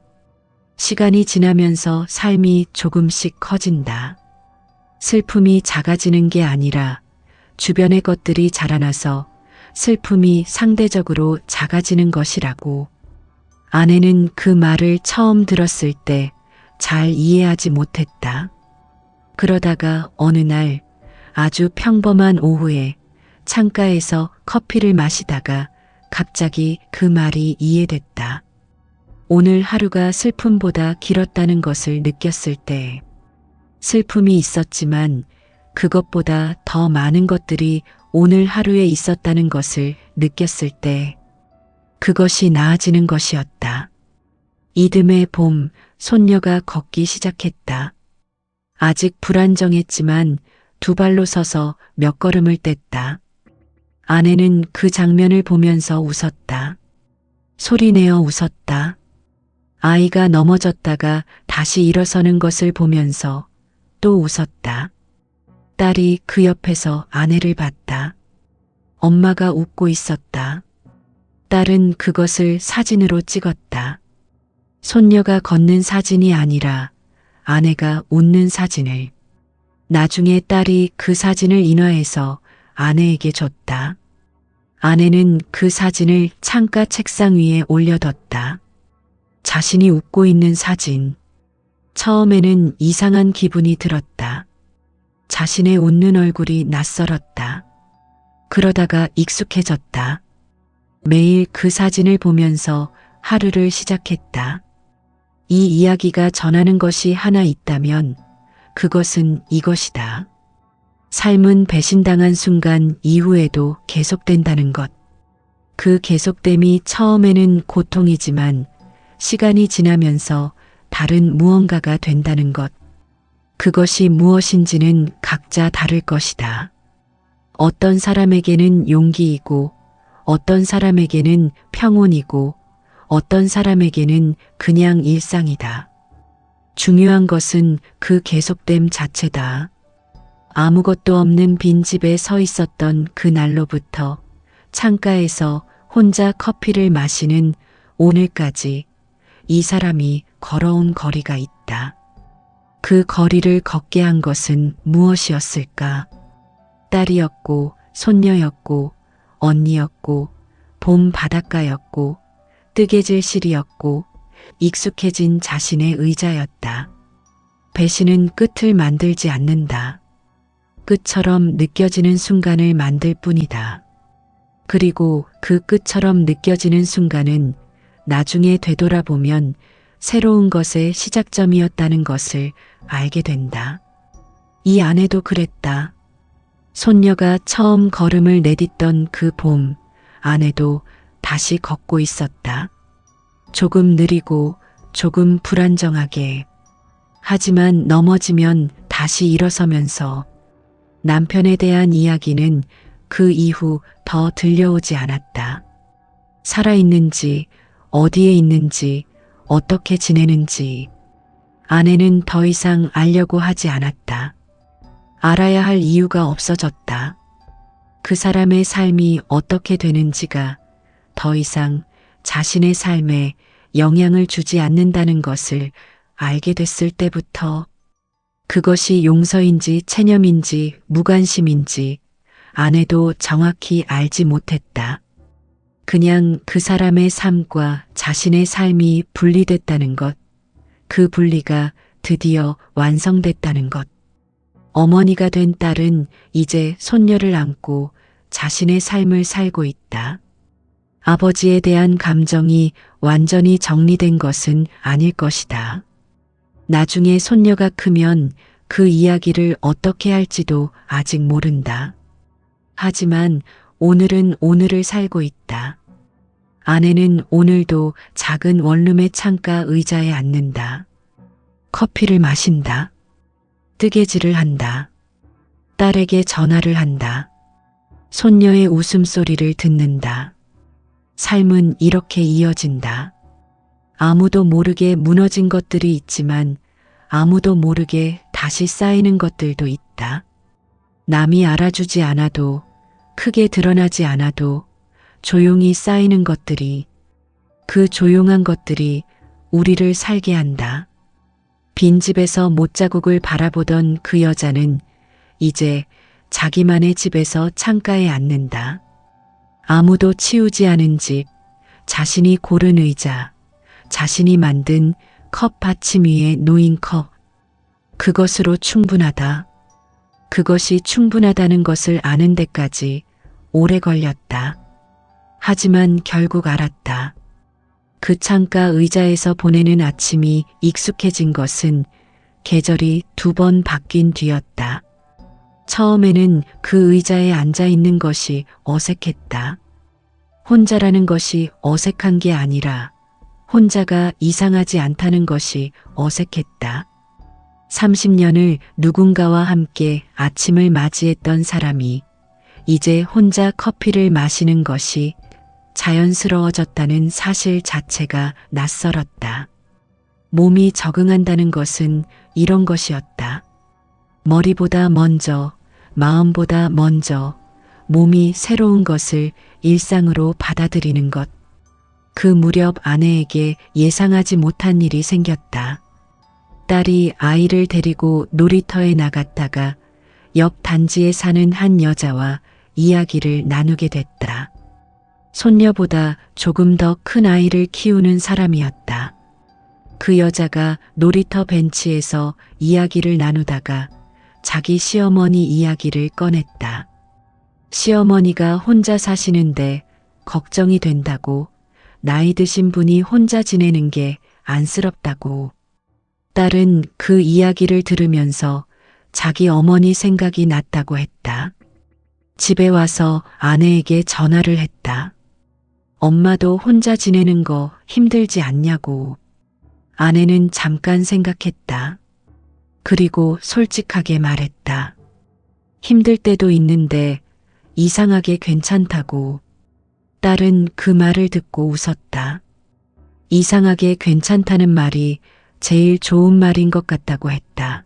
시간이 지나면서 삶이 조금씩 커진다. 슬픔이 작아지는 게 아니라 주변의 것들이 자라나서 슬픔이 상대적으로 작아지는 것이라고. 아내는 그 말을 처음 들었을 때 잘 이해하지 못했다. 그러다가 어느 날 아주 평범한 오후에 창가에서 커피를 마시다가 갑자기 그 말이 이해됐다. 오늘 하루가 슬픔보다 길었다는 것을 느꼈을 때, 슬픔이 있었지만 그것보다 더 많은 것들이 오늘 하루에 있었다는 것을 느꼈을 때, 그것이 나아지는 것이었다. 이듬해 봄, 손녀가 걷기 시작했다. 아직 불안정했지만 두 발로 서서 몇 걸음을 뗐다. 아내는 그 장면을 보면서 웃었다. 소리내어 웃었다. 아이가 넘어졌다가 다시 일어서는 것을 보면서 또 웃었다. 딸이 그 옆에서 아내를 봤다. 엄마가 웃고 있었다. 딸은 그것을 사진으로 찍었다. 손녀가 걷는 사진이 아니라 아내가 웃는 사진을. 나중에 딸이 그 사진을 인화해서 아내에게 줬다. 아내는 그 사진을 창가 책상 위에 올려뒀다. 자신이 웃고 있는 사진. 처음에는 이상한 기분이 들었다. 자신의 웃는 얼굴이 낯설었다. 그러다가 익숙해졌다. 매일 그 사진을 보면서 하루를 시작했다. 이 이야기가 전하는 것이 하나 있다면 그것은 이것이다. 삶은 배신당한 순간 이후에도 계속된다는 것. 그 계속됨이 처음에는 고통이지만 시간이 지나면서 다른 무언가가 된다는 것. 그것이 무엇인지는 각자 다를 것이다. 어떤 사람에게는 용기이고, 어떤 사람에게는 평온이고, 어떤 사람에게는 그냥 일상이다. 중요한 것은 그 계속됨 자체다. 아무것도 없는 빈집에 서 있었던 그 날로부터 창가에서 혼자 커피를 마시는 오늘까지 이 사람이 걸어온 거리가 있다. 그 거리를 걷게 한 것은 무엇이었을까? 딸이었고, 손녀였고, 언니였고, 봄 바닷가였고, 뜨개질 실이었고, 익숙해진 자신의 의자였다. 배신은 끝을 만들지 않는다. 끝처럼 느껴지는 순간을 만들 뿐이다. 그리고 그 끝처럼 느껴지는 순간은 나중에 되돌아보면 새로운 것의 시작점이었다는 것을 알게 된다. 이 아내도 그랬다. 손녀가 처음 걸음을 내딛던 그 봄, 아내도 다시 걷고 있었다. 조금 느리고 조금 불안정하게. 하지만 넘어지면 다시 일어서면서 남편에 대한 이야기는 그 이후 더 들려오지 않았다. 살아있는지, 어디에 있는지, 어떻게 지내는지 아내는 더 이상 알려고 하지 않았다. 알아야 할 이유가 없어졌다. 그 사람의 삶이 어떻게 되는지가 더 이상 자신의 삶에 영향을 주지 않는다는 것을 알게 됐을 때부터 그것이 용서인지 체념인지 무관심인지 아내도 정확히 알지 못했다. 그냥 그 사람의 삶과 자신의 삶이 분리됐다는 것, 그 분리가 드디어 완성됐다는 것. 어머니가 된 딸은 이제 손녀를 안고 자신의 삶을 살고 있다. 아버지에 대한 감정이 완전히 정리된 것은 아닐 것이다. 나중에 손녀가 크면 그 이야기를 어떻게 할지도 아직 모른다. 하지만 오늘은 오늘을 살고 있다. 아내는 오늘도 작은 원룸의 창가 의자에 앉는다. 커피를 마신다. 뜨개질을 한다. 딸에게 전화를 한다. 손녀의 웃음소리를 듣는다. 삶은 이렇게 이어진다. 아무도 모르게 무너진 것들이 있지만 아무도 모르게 다시 쌓이는 것들도 있다. 남이 알아주지 않아도 크게 드러나지 않아도 조용히 쌓이는 것들이, 그 조용한 것들이 우리를 살게 한다. 빈집에서 못자국을 바라보던 그 여자는 이제 자기만의 집에서 창가에 앉는다. 아무도 치우지 않은 집, 자신이 고른 의자, 자신이 만든 컵 받침 위에 놓인 컵. 그것으로 충분하다. 그것이 충분하다는 것을 아는 데까지 오래 걸렸다. 하지만 결국 알았다. 그 창가 의자에서 보내는 아침이 익숙해진 것은 계절이 2번 바뀐 뒤였다. 처음에는 그 의자에 앉아 있는 것이 어색했다. 혼자라는 것이 어색한 게 아니라 혼자가 이상하지 않다는 것이 어색했다. 30년을 누군가와 함께 아침을 맞이했던 사람이 이제 혼자 커피를 마시는 것이 자연스러워졌다는 사실 자체가 낯설었다. 몸이 적응한다는 것은 이런 것이었다. 머리보다 먼저, 마음보다 먼저 몸이 새로운 것을 일상으로 받아들이는 것. 그 무렵 아내에게 예상하지 못한 일이 생겼다. 딸이 아이를 데리고 놀이터에 나갔다가 옆 단지에 사는 한 여자와 이야기를 나누게 됐다. 손녀보다 조금 더 큰 아이를 키우는 사람이었다. 그 여자가 놀이터 벤치에서 이야기를 나누다가 자기 시어머니 이야기를 꺼냈다. 시어머니가 혼자 사시는데 걱정이 된다고, 나이 드신 분이 혼자 지내는 게 안쓰럽다고. 딸은 그 이야기를 들으면서 자기 어머니 생각이 났다고 했다. 집에 와서 아내에게 전화를 했다. 엄마도 혼자 지내는 거 힘들지 않냐고. 아내는 잠깐 생각했다. 그리고 솔직하게 말했다. 힘들 때도 있는데 이상하게 괜찮다고. 딸은 그 말을 듣고 웃었다. 이상하게 괜찮다는 말이 제일 좋은 말인 것 같다고 했다.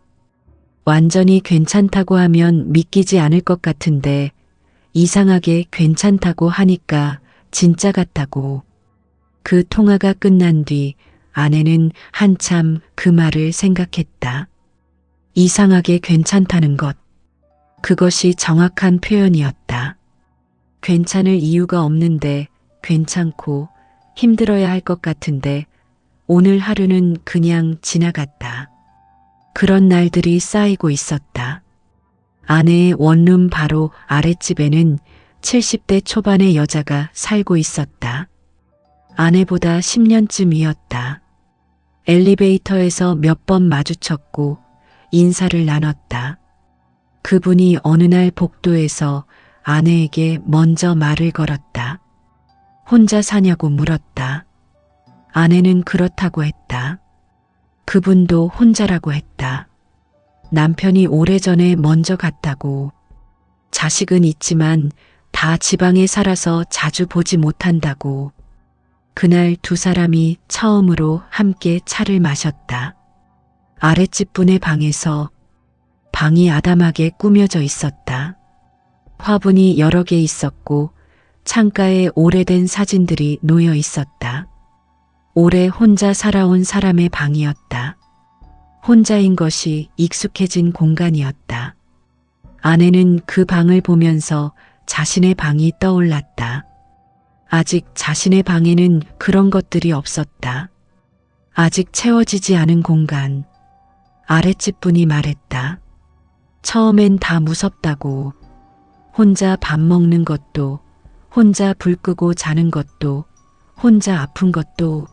완전히 괜찮다고 하면 믿기지 않을 것 같은데 이상하게 괜찮다고 하니까 진짜 같다고. 그 통화가 끝난 뒤 아내는 한참 그 말을 생각했다. 이상하게 괜찮다는 것. 그것이 정확한 표현이었다. 괜찮을 이유가 없는데 괜찮고 힘들어야 할 것 같은데 오늘 하루는 그냥 지나갔다. 그런 날들이 쌓이고 있었다. 아내의 원룸 바로 아랫집에는 70대 초반의 여자가 살고 있었다. 아내보다 10년쯤 위였다. 엘리베이터에서 몇 번 마주쳤고 인사를 나눴다. 그분이 어느 날 복도에서 아내에게 먼저 말을 걸었다. 혼자 사냐고 물었다. 아내는 그렇다고 했다. 그분도 혼자라고 했다. 남편이 오래전에 먼저 갔다고. 자식은 있지만 다 지방에 살아서 자주 보지 못한다고. 그날 두 사람이 처음으로 함께 차를 마셨다. 아랫집 분의 방에서. 방이 아담하게 꾸며져 있었다. 화분이 여러 개 있었고 창가에 오래된 사진들이 놓여 있었다. 오래 혼자 살아온 사람의 방이었다. 혼자인 것이 익숙해진 공간이었다. 아내는 그 방을 보면서 자신의 방이 떠올랐다. 아직 자신의 방에는 그런 것들이 없었다. 아직 채워지지 않은 공간. 아랫집 분이 말했다. 처음엔 다 무섭다고. 혼자 밥 먹는 것도, 혼자 불 끄고 자는 것도, 혼자 아픈 것도.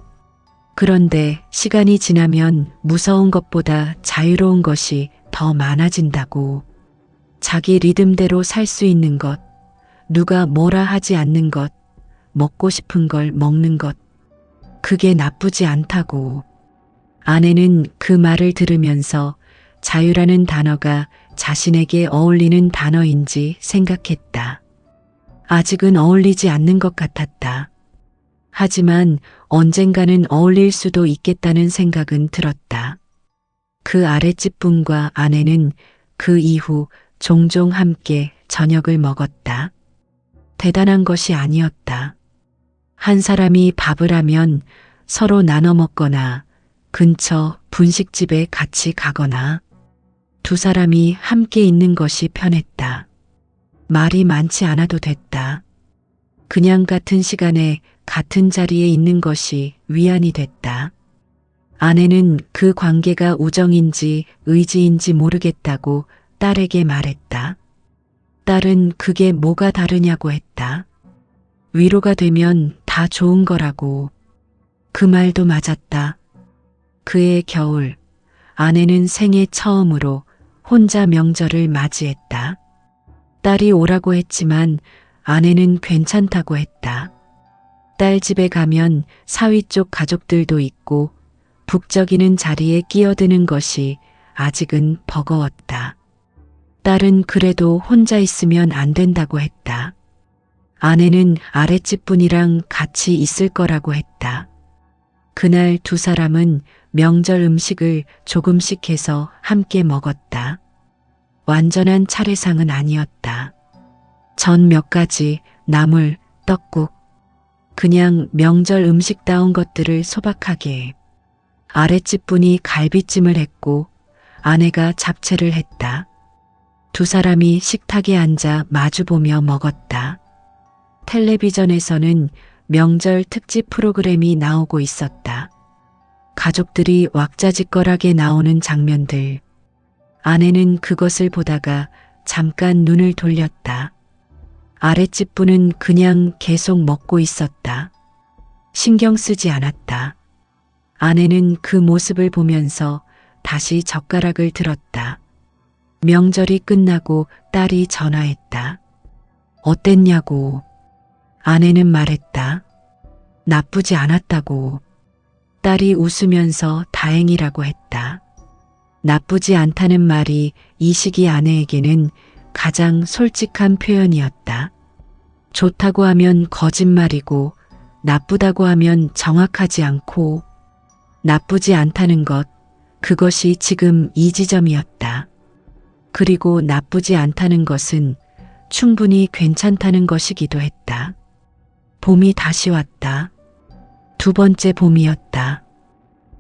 그런데 시간이 지나면 무서운 것보다 자유로운 것이 더 많아진다고. 자기 리듬대로 살 수 있는 것, 누가 뭐라 하지 않는 것, 먹고 싶은 걸 먹는 것. 그게 나쁘지 않다고. 아내는 그 말을 들으면서 자유라는 단어가 자신에게 어울리는 단어인지 생각했다. 아직은 어울리지 않는 것 같았다. 하지만 언젠가는 어울릴 수도 있겠다는 생각은 들었다. 그 아랫집 분과 아내는 그 이후 종종 함께 저녁을 먹었다. 대단한 것이 아니었다. 한 사람이 밥을 하면 서로 나눠 먹거나 근처 분식집에 같이 가거나 두 사람이 함께 있는 것이 편했다. 말이 많지 않아도 됐다. 그냥 같은 시간에 같은 자리에 있는 것이 위안이 됐다. 아내는 그 관계가 우정인지 의지인지 모르겠다고 딸에게 말했다. 딸은 그게 뭐가 다르냐고 했다. 위로가 되면 다 좋은 거라고. 그 말도 맞았다. 그해 겨울, 아내는 생애 처음으로 혼자 명절을 맞이했다. 딸이 오라고 했지만 아내는 괜찮다고 했다. 딸 집에 가면 사위 쪽 가족들도 있고 북적이는 자리에 끼어드는 것이 아직은 버거웠다. 딸은 그래도 혼자 있으면 안 된다고 했다. 아내는 아랫집 분이랑 같이 있을 거라고 했다. 그날 두 사람은 명절 음식을 조금씩 해서 함께 먹었다. 완전한 차례상은 아니었다. 전 몇 가지, 나물, 떡국. 그냥 명절 음식다운 것들을 소박하게. 아랫집 분이 갈비찜을 했고 아내가 잡채를 했다. 두 사람이 식탁에 앉아 마주보며 먹었다. 텔레비전에서는 명절 특집 프로그램이 나오고 있었다. 가족들이 왁자지껄하게 나오는 장면들. 아내는 그것을 보다가 잠깐 눈을 돌렸다. 아랫집 분은 그냥 계속 먹고 있었다. 신경 쓰지 않았다. 아내는 그 모습을 보면서 다시 젓가락을 들었다. 명절이 끝나고 딸이 전화했다. 어땠냐고. 아내는 말했다. 나쁘지 않았다고. 딸이 웃으면서 다행이라고 했다. 나쁘지 않다는 말이 이 시기 아내에게는 가장 솔직한 표현이었다. 좋다고 하면 거짓말이고 나쁘다고 하면 정확하지 않고 나쁘지 않다는 것, 그것이 지금 이 지점이었다. 그리고 나쁘지 않다는 것은 충분히 괜찮다는 것이기도 했다. 봄이 다시 왔다. 두 번째 봄이었다.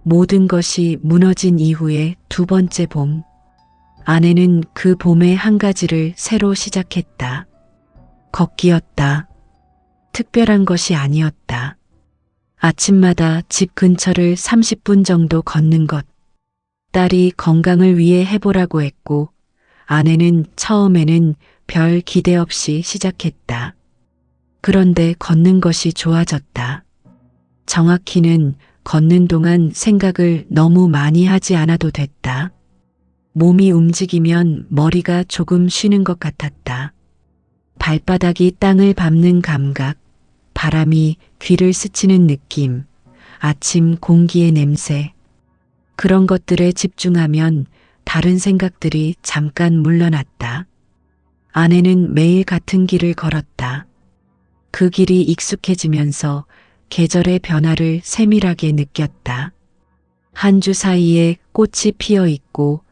모든 것이 무너진 이후의 두 번째 봄. 아내는 그 봄의 한 가지를 새로 시작했다. 걷기였다. 특별한 것이 아니었다. 아침마다 집 근처를 30분 정도 걷는 것. 딸이 건강을 위해 해보라고 했고 아내는 처음에는 별 기대 없이 시작했다. 그런데 걷는 것이 좋아졌다. 정확히는 걷는 동안 생각을 너무 많이 하지 않아도 됐다. 몸이 움직이면 머리가 조금 쉬는 것 같았다. 발바닥이 땅을 밟는 감각, 바람이 귀를 스치는 느낌, 아침 공기의 냄새. 그런 것들에 집중하면 다른 생각들이 잠깐 물러났다. 아내는 매일 같은 길을 걸었다. 그 길이 익숙해지면서 계절의 변화를 세밀하게 느꼈다. 한 주 사이에 꽃이 피어 있고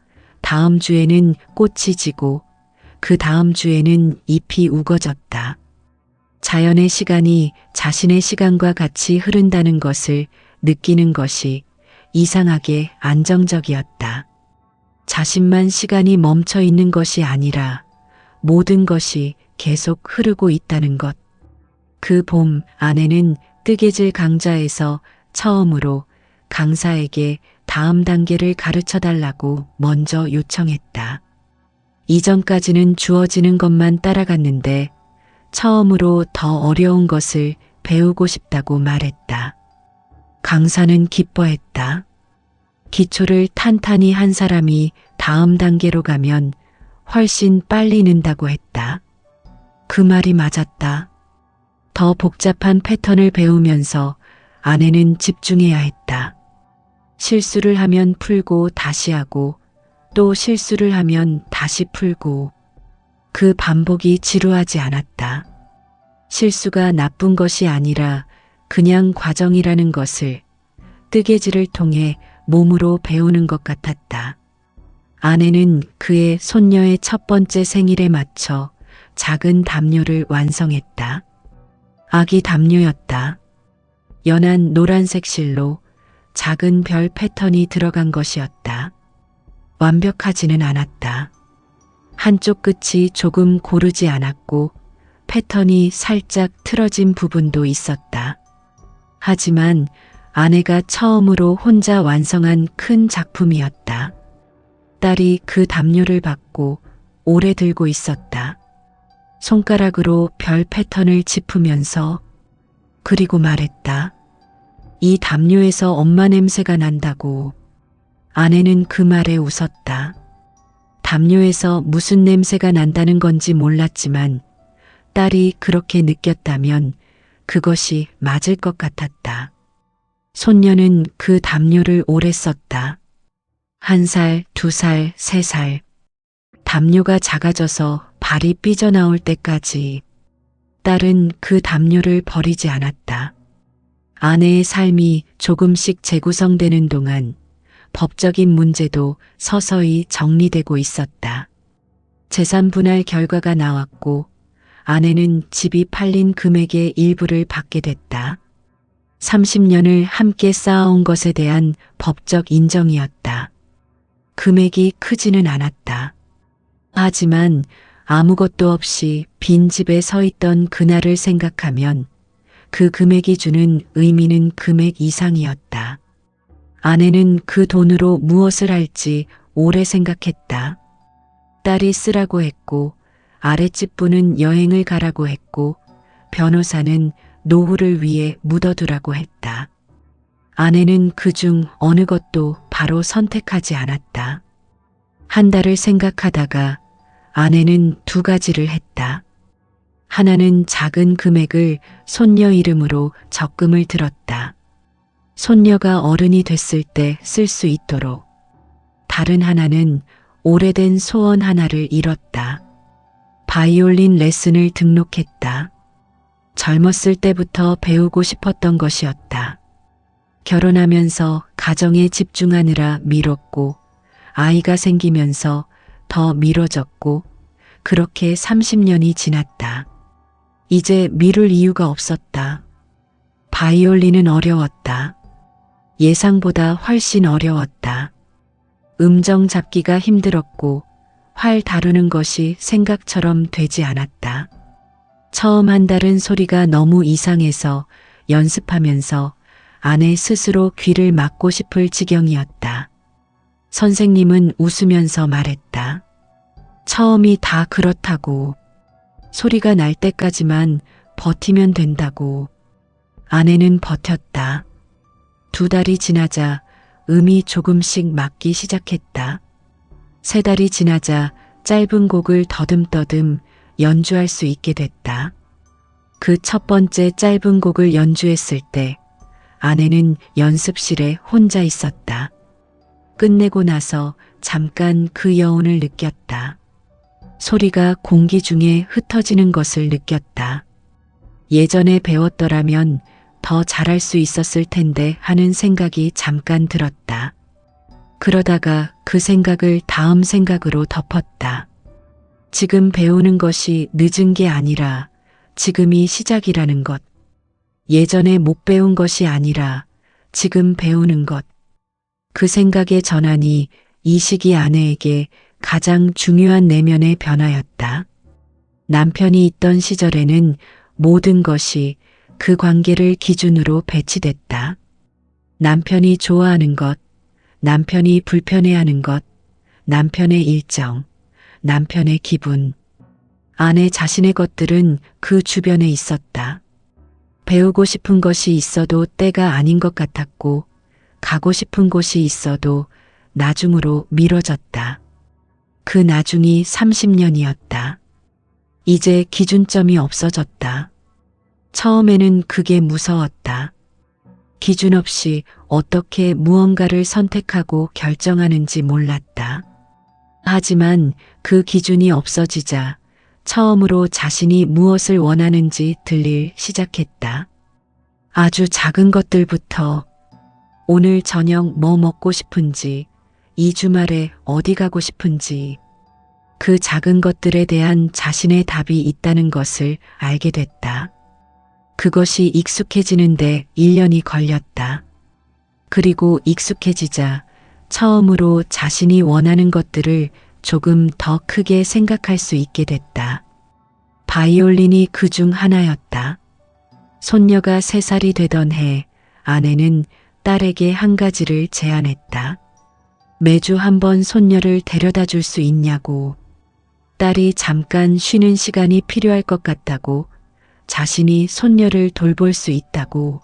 다음 주에는 꽃이 지고 그 다음 주에는 잎이 우거졌다. 자연의 시간이 자신의 시간과 같이 흐른다는 것을 느끼는 것이 이상하게 안정적이었다. 자신만 시간이 멈춰 있는 것이 아니라 모든 것이 계속 흐르고 있다는 것. 그 봄 아내는 뜨개질 강좌에서 처음으로 강사에게 다음 단계를 가르쳐 달라고 먼저 요청했다. 이전까지는 주어지는 것만 따라갔는데 처음으로 더 어려운 것을 배우고 싶다고 말했다. 강사는 기뻐했다. 기초를 탄탄히 한 사람이 다음 단계로 가면 훨씬 빨리 는다고 했다. 그 말이 맞았다. 더 복잡한 패턴을 배우면서 아내는 집중해야 했다. 실수를 하면 풀고 다시 하고 또 실수를 하면 다시 풀고 그 반복이 지루하지 않았다. 실수가 나쁜 것이 아니라 그냥 과정이라는 것을 뜨개질을 통해 몸으로 배우는 것 같았다. 아내는 그의 손녀의 첫 번째 생일에 맞춰 작은 담요를 완성했다. 아기 담요였다. 연한 노란색 실로 작은 별 패턴이 들어간 것이었다. 완벽하지는 않았다. 한쪽 끝이 조금 고르지 않았고 패턴이 살짝 틀어진 부분도 있었다. 하지만 아내가 처음으로 혼자 완성한 큰 작품이었다. 딸이 그 담요를 받고 오래 들고 있었다. 손가락으로 별 패턴을 짚으면서 그리고 말했다. 이 담요에서 엄마 냄새가 난다고. 아내는 그 말에 웃었다. 담요에서 무슨 냄새가 난다는 건지 몰랐지만 딸이 그렇게 느꼈다면 그것이 맞을 것 같았다. 손녀는 그 담요를 오래 썼다. 1살, 2살, 3살. 담요가 작아져서 발이 삐져나올 때까지 딸은 그 담요를 버리지 않았다. 아내의 삶이 조금씩 재구성되는 동안 법적인 문제도 서서히 정리되고 있었다. 재산 분할 결과가 나왔고 아내는 집이 팔린 금액의 일부를 받게 됐다. 30년을 함께 쌓아온 것에 대한 법적 인정이었다. 금액이 크지는 않았다. 하지만 아무것도 없이 빈 집에 서 있던 그날을 생각하면 그 금액이 주는 의미는 금액 이상이었다. 아내는 그 돈으로 무엇을 할지 오래 생각했다. 딸이 쓰라고 했고 아랫집 분은 여행을 가라고 했고 변호사는 노후를 위해 묻어두라고 했다. 아내는 그중 어느 것도 바로 선택하지 않았다. 한 달을 생각하다가 아내는 두 가지를 했다. 하나는 작은 금액을 손녀 이름으로 적금을 들었다. 손녀가 어른이 됐을 때 쓸 수 있도록. 다른 하나는 오래된 소원 하나를 이뤘다. 바이올린 레슨을 등록했다. 젊었을 때부터 배우고 싶었던 것이었다. 결혼하면서 가정에 집중하느라 미뤘고 아이가 생기면서 더 미뤄졌고 그렇게 30년이 지났다. 이제 미룰 이유가 없었다. 바이올린은 어려웠다. 예상보다 훨씬 어려웠다. 음정 잡기가 힘들었고 활 다루는 것이 생각처럼 되지 않았다. 처음 한 달은 소리가 너무 이상해서 연습하면서 아내 스스로 귀를 막고 싶을 지경이었다. 선생님은 웃으면서 말했다. 처음이 다 그렇다고. 소리가 날 때까지만 버티면 된다고. 아내는 버텼다. 두 달이 지나자 음이 조금씩 맞기 시작했다. 세 달이 지나자 짧은 곡을 더듬더듬 연주할 수 있게 됐다. 그 첫 번째 짧은 곡을 연주했을 때 아내는 연습실에 혼자 있었다. 끝내고 나서 잠깐 그 여운을 느꼈다. 소리가 공기 중에 흩어지는 것을 느꼈다. 예전에 배웠더라면 더 잘할 수 있었을 텐데 하는 생각이 잠깐 들었다. 그러다가 그 생각을 다음 생각으로 덮었다. 지금 배우는 것이 늦은 게 아니라 지금이 시작이라는 것. 예전에 못 배운 것이 아니라 지금 배우는 것. 그 생각의 전환이 이 시기 아내에게 가장 중요한 내면의 변화였다. 남편이 있던 시절에는 모든 것이 그 관계를 기준으로 배치됐다. 남편이 좋아하는 것, 남편이 불편해하는 것, 남편의 일정, 남편의 기분. 아내 자신의 것들은 그 주변에 있었다. 배우고 싶은 것이 있어도 때가 아닌 것 같았고 가고 싶은 곳이 있어도 나중으로 미뤄졌다. 그 나중이 30년이었다. 이제 기준점이 없어졌다. 처음에는 그게 무서웠다. 기준 없이 어떻게 무언가를 선택하고 결정하는지 몰랐다. 하지만 그 기준이 없어지자 처음으로 자신이 무엇을 원하는지 들릴 시작했다. 아주 작은 것들부터 오늘 저녁 뭐 먹고 싶은지, 이 주말에 어디 가고 싶은지, 그 작은 것들에 대한 자신의 답이 있다는 것을 알게 됐다. 그것이 익숙해지는데 1년이 걸렸다. 그리고 익숙해지자 처음으로 자신이 원하는 것들을 조금 더 크게 생각할 수 있게 됐다. 바이올린이 그 중 하나였다. 손녀가 3살이 되던 해 아내는 딸에게 한 가지를 제안했다. 매주 한 번 손녀를 데려다 줄 수 있냐고. 딸이 잠깐 쉬는 시간이 필요할 것 같다고, 자신이 손녀를 돌볼 수 있다고.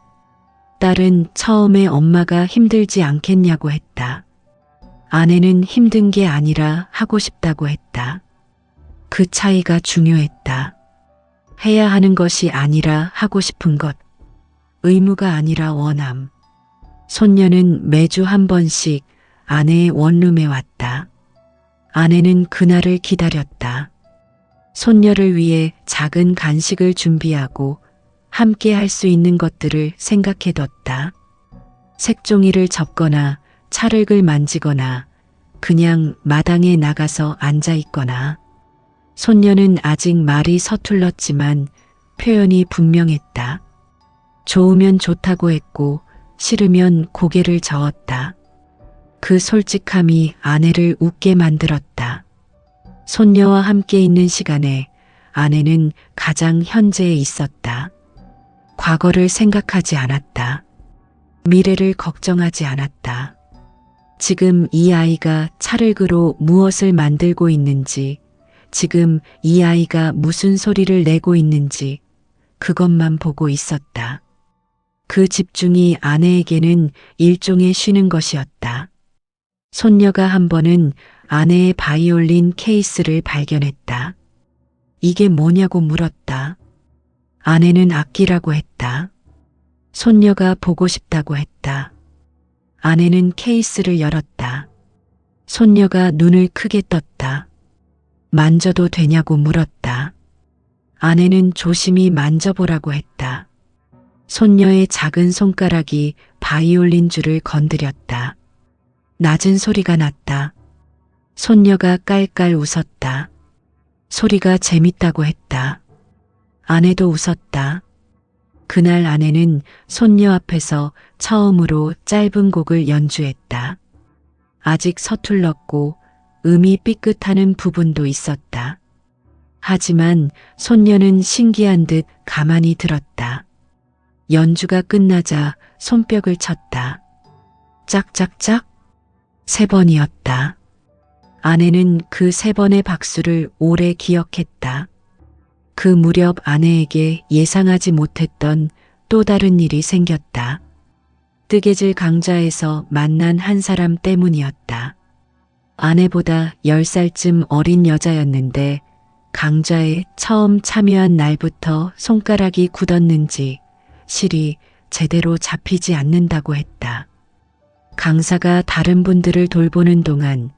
딸은 처음에 엄마가 힘들지 않겠냐고 했다. 아내는 힘든 게 아니라 하고 싶다고 했다. 그 차이가 중요했다. 해야 하는 것이 아니라 하고 싶은 것. 의무가 아니라 원함. 손녀는 매주 한 번씩 아내의 원룸에 왔다. 아내는 그날을 기다렸다. 손녀를 위해 작은 간식을 준비하고 함께 할 수 있는 것들을 생각해뒀다. 색종이를 접거나 찰흙을 만지거나 그냥 마당에 나가서 앉아 있거나. 손녀는 아직 말이 서툴렀지만 표현이 분명했다. 좋으면 좋다고 했고 싫으면 고개를 저었다. 그 솔직함이 아내를 웃게 만들었다. 손녀와 함께 있는 시간에 아내는 가장 현재에 있었다. 과거를 생각하지 않았다. 미래를 걱정하지 않았다. 지금 이 아이가 찰흙으로 무엇을 만들고 있는지, 지금 이 아이가 무슨 소리를 내고 있는지 그것만 보고 있었다. 그 집중이 아내에게는 일종의 쉬는 것이었다. 손녀가 한 번은 아내의 바이올린 케이스를 발견했다. 이게 뭐냐고 물었다. 아내는 악기라고 했다. 손녀가 보고 싶다고 했다. 아내는 케이스를 열었다. 손녀가 눈을 크게 떴다. 만져도 되냐고 물었다. 아내는 조심히 만져보라고 했다. 손녀의 작은 손가락이 바이올린 줄을 건드렸다. 낮은 소리가 났다. 손녀가 깔깔 웃었다. 소리가 재밌다고 했다. 아내도 웃었다. 그날 아내는 손녀 앞에서 처음으로 짧은 곡을 연주했다. 아직 서툴렀고 음이 삐끗하는 부분도 있었다. 하지만 손녀는 신기한 듯 가만히 들었다. 연주가 끝나자 손뼉을 쳤다. 짝짝짝 3번이었다. 아내는 그 3번의 박수를 오래 기억했다. 그 무렵 아내에게 예상하지 못했던 또 다른 일이 생겼다. 뜨개질 강좌에서 만난 한 사람 때문이었다. 아내보다 10살쯤 어린 여자였는데 강좌에 처음 참여한 날부터 손가락이 굳었는지 실이 제대로 잡히지 않는다고 했다. 강사가 다른 분들을 돌보는 동안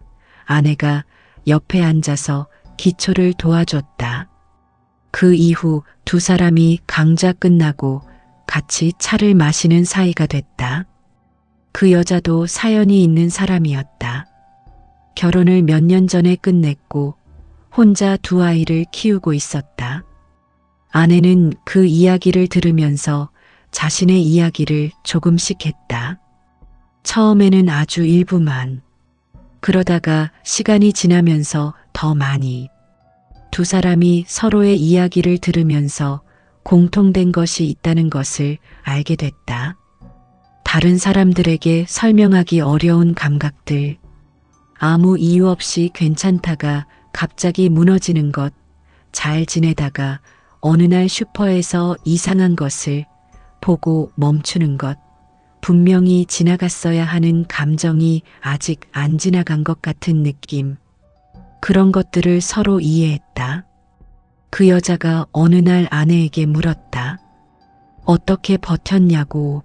아내가 옆에 앉아서 기초를 도와줬다. 그 이후 두 사람이 강좌 끝나고 같이 차를 마시는 사이가 됐다. 그 여자도 사연이 있는 사람이었다. 결혼을 몇 년 전에 끝냈고 혼자 2 아이를 키우고 있었다. 아내는 그 이야기를 들으면서 자신의 이야기를 조금씩 했다. 처음에는 아주 일부만. 그러다가 시간이 지나면서 더 많이. 2 사람이 서로의 이야기를 들으면서 공통된 것이 있다는 것을 알게 됐다. 다른 사람들에게 설명하기 어려운 감각들. 아무 이유 없이 괜찮다가 갑자기 무너지는 것. 잘 지내다가 어느 날 슈퍼에서 이상한 것을 보고 멈추는 것. 분명히 지나갔어야 하는 감정이 아직 안 지나간 것 같은 느낌. 그런 것들을 서로 이해했다. 그 여자가 어느 날 아내에게 물었다. 어떻게 버텼냐고.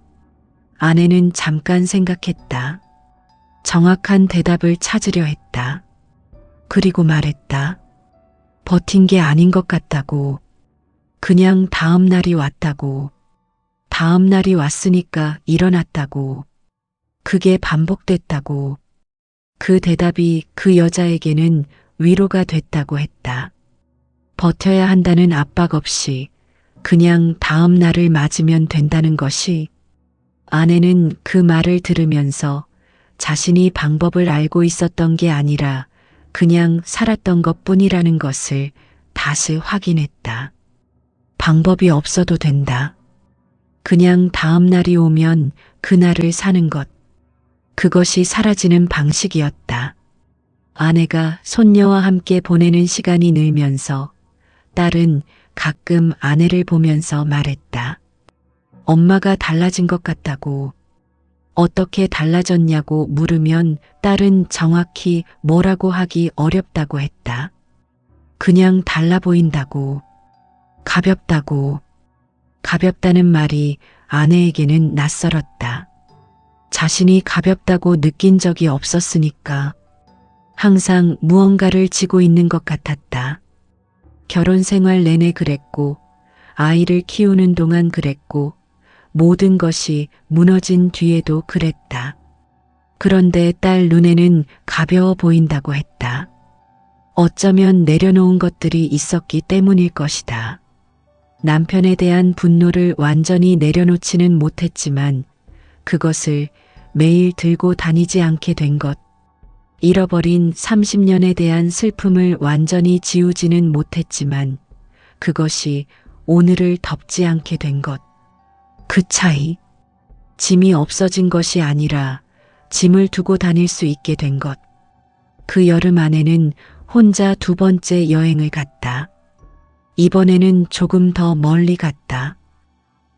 아내는 잠깐 생각했다. 정확한 대답을 찾으려 했다. 그리고 말했다. 버틴 게 아닌 것 같다고. 그냥 다음 날이 왔다고. 다음 날이 왔으니까 일어났다고. 그게 반복됐다고. 그 대답이 그 여자에게는 위로가 됐다고 했다. 버텨야 한다는 압박 없이 그냥 다음 날을 맞으면 된다는 것이. 아내는 그 말을 들으면서 자신이 방법을 알고 있었던 게 아니라 그냥 살았던 것뿐이라는 것을 다시 확인했다. 방법이 없어도 된다. 그냥 다음 날이 오면 그날을 사는 것. 그것이 사라지는 방식이었다. 아내가 손녀와 함께 보내는 시간이 늘면서 딸은 가끔 아내를 보면서 말했다. 엄마가 달라진 것 같다고. 어떻게 달라졌냐고 물으면 딸은 정확히 뭐라고 하기 어렵다고 했다. 그냥 달라 보인다고. 가볍다고. 가볍다는 말이 아내에게는 낯설었다. 자신이 가볍다고 느낀 적이 없었으니까. 항상 무언가를 지고 있는 것 같았다. 결혼 생활 내내 그랬고, 아이를 키우는 동안 그랬고, 모든 것이 무너진 뒤에도 그랬다. 그런데 딸 눈에는 가벼워 보인다고 했다. 어쩌면 내려놓은 것들이 있었기 때문일 것이다. 남편에 대한 분노를 완전히 내려놓지는 못했지만 그것을 매일 들고 다니지 않게 된 것, 잃어버린 30년에 대한 슬픔을 완전히 지우지는 못했지만 그것이 오늘을 덮지 않게 된 것, 그 차이, 짐이 없어진 것이 아니라 짐을 두고 다닐 수 있게 된 것. 그 여름 아내는 혼자 두 번째 여행을 갔다. 이번에는 조금 더 멀리 갔다.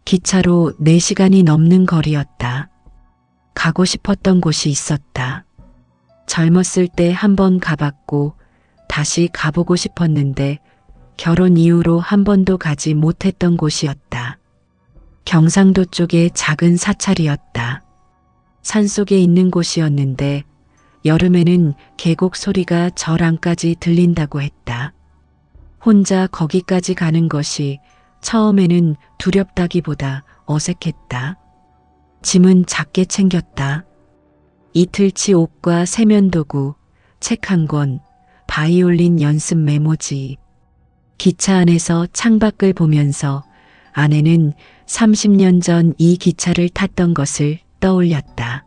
기차로 4시간이 넘는 거리였다. 가고 싶었던 곳이 있었다. 젊었을 때 한 번 가봤고 다시 가보고 싶었는데 결혼 이후로 한 번도 가지 못했던 곳이었다. 경상도 쪽의 작은 사찰이었다. 산속에 있는 곳이었는데 여름에는 계곡 소리가 절 안까지 들린다고 했다. 혼자 거기까지 가는 것이 처음에는 두렵다기보다 어색했다. 짐은 작게 챙겼다. 이틀치 옷과 세면도구, 책 한 권, 바이올린 연습 메모지. 기차 안에서 창밖을 보면서 아내는 30년 전 이 기차를 탔던 것을 떠올렸다.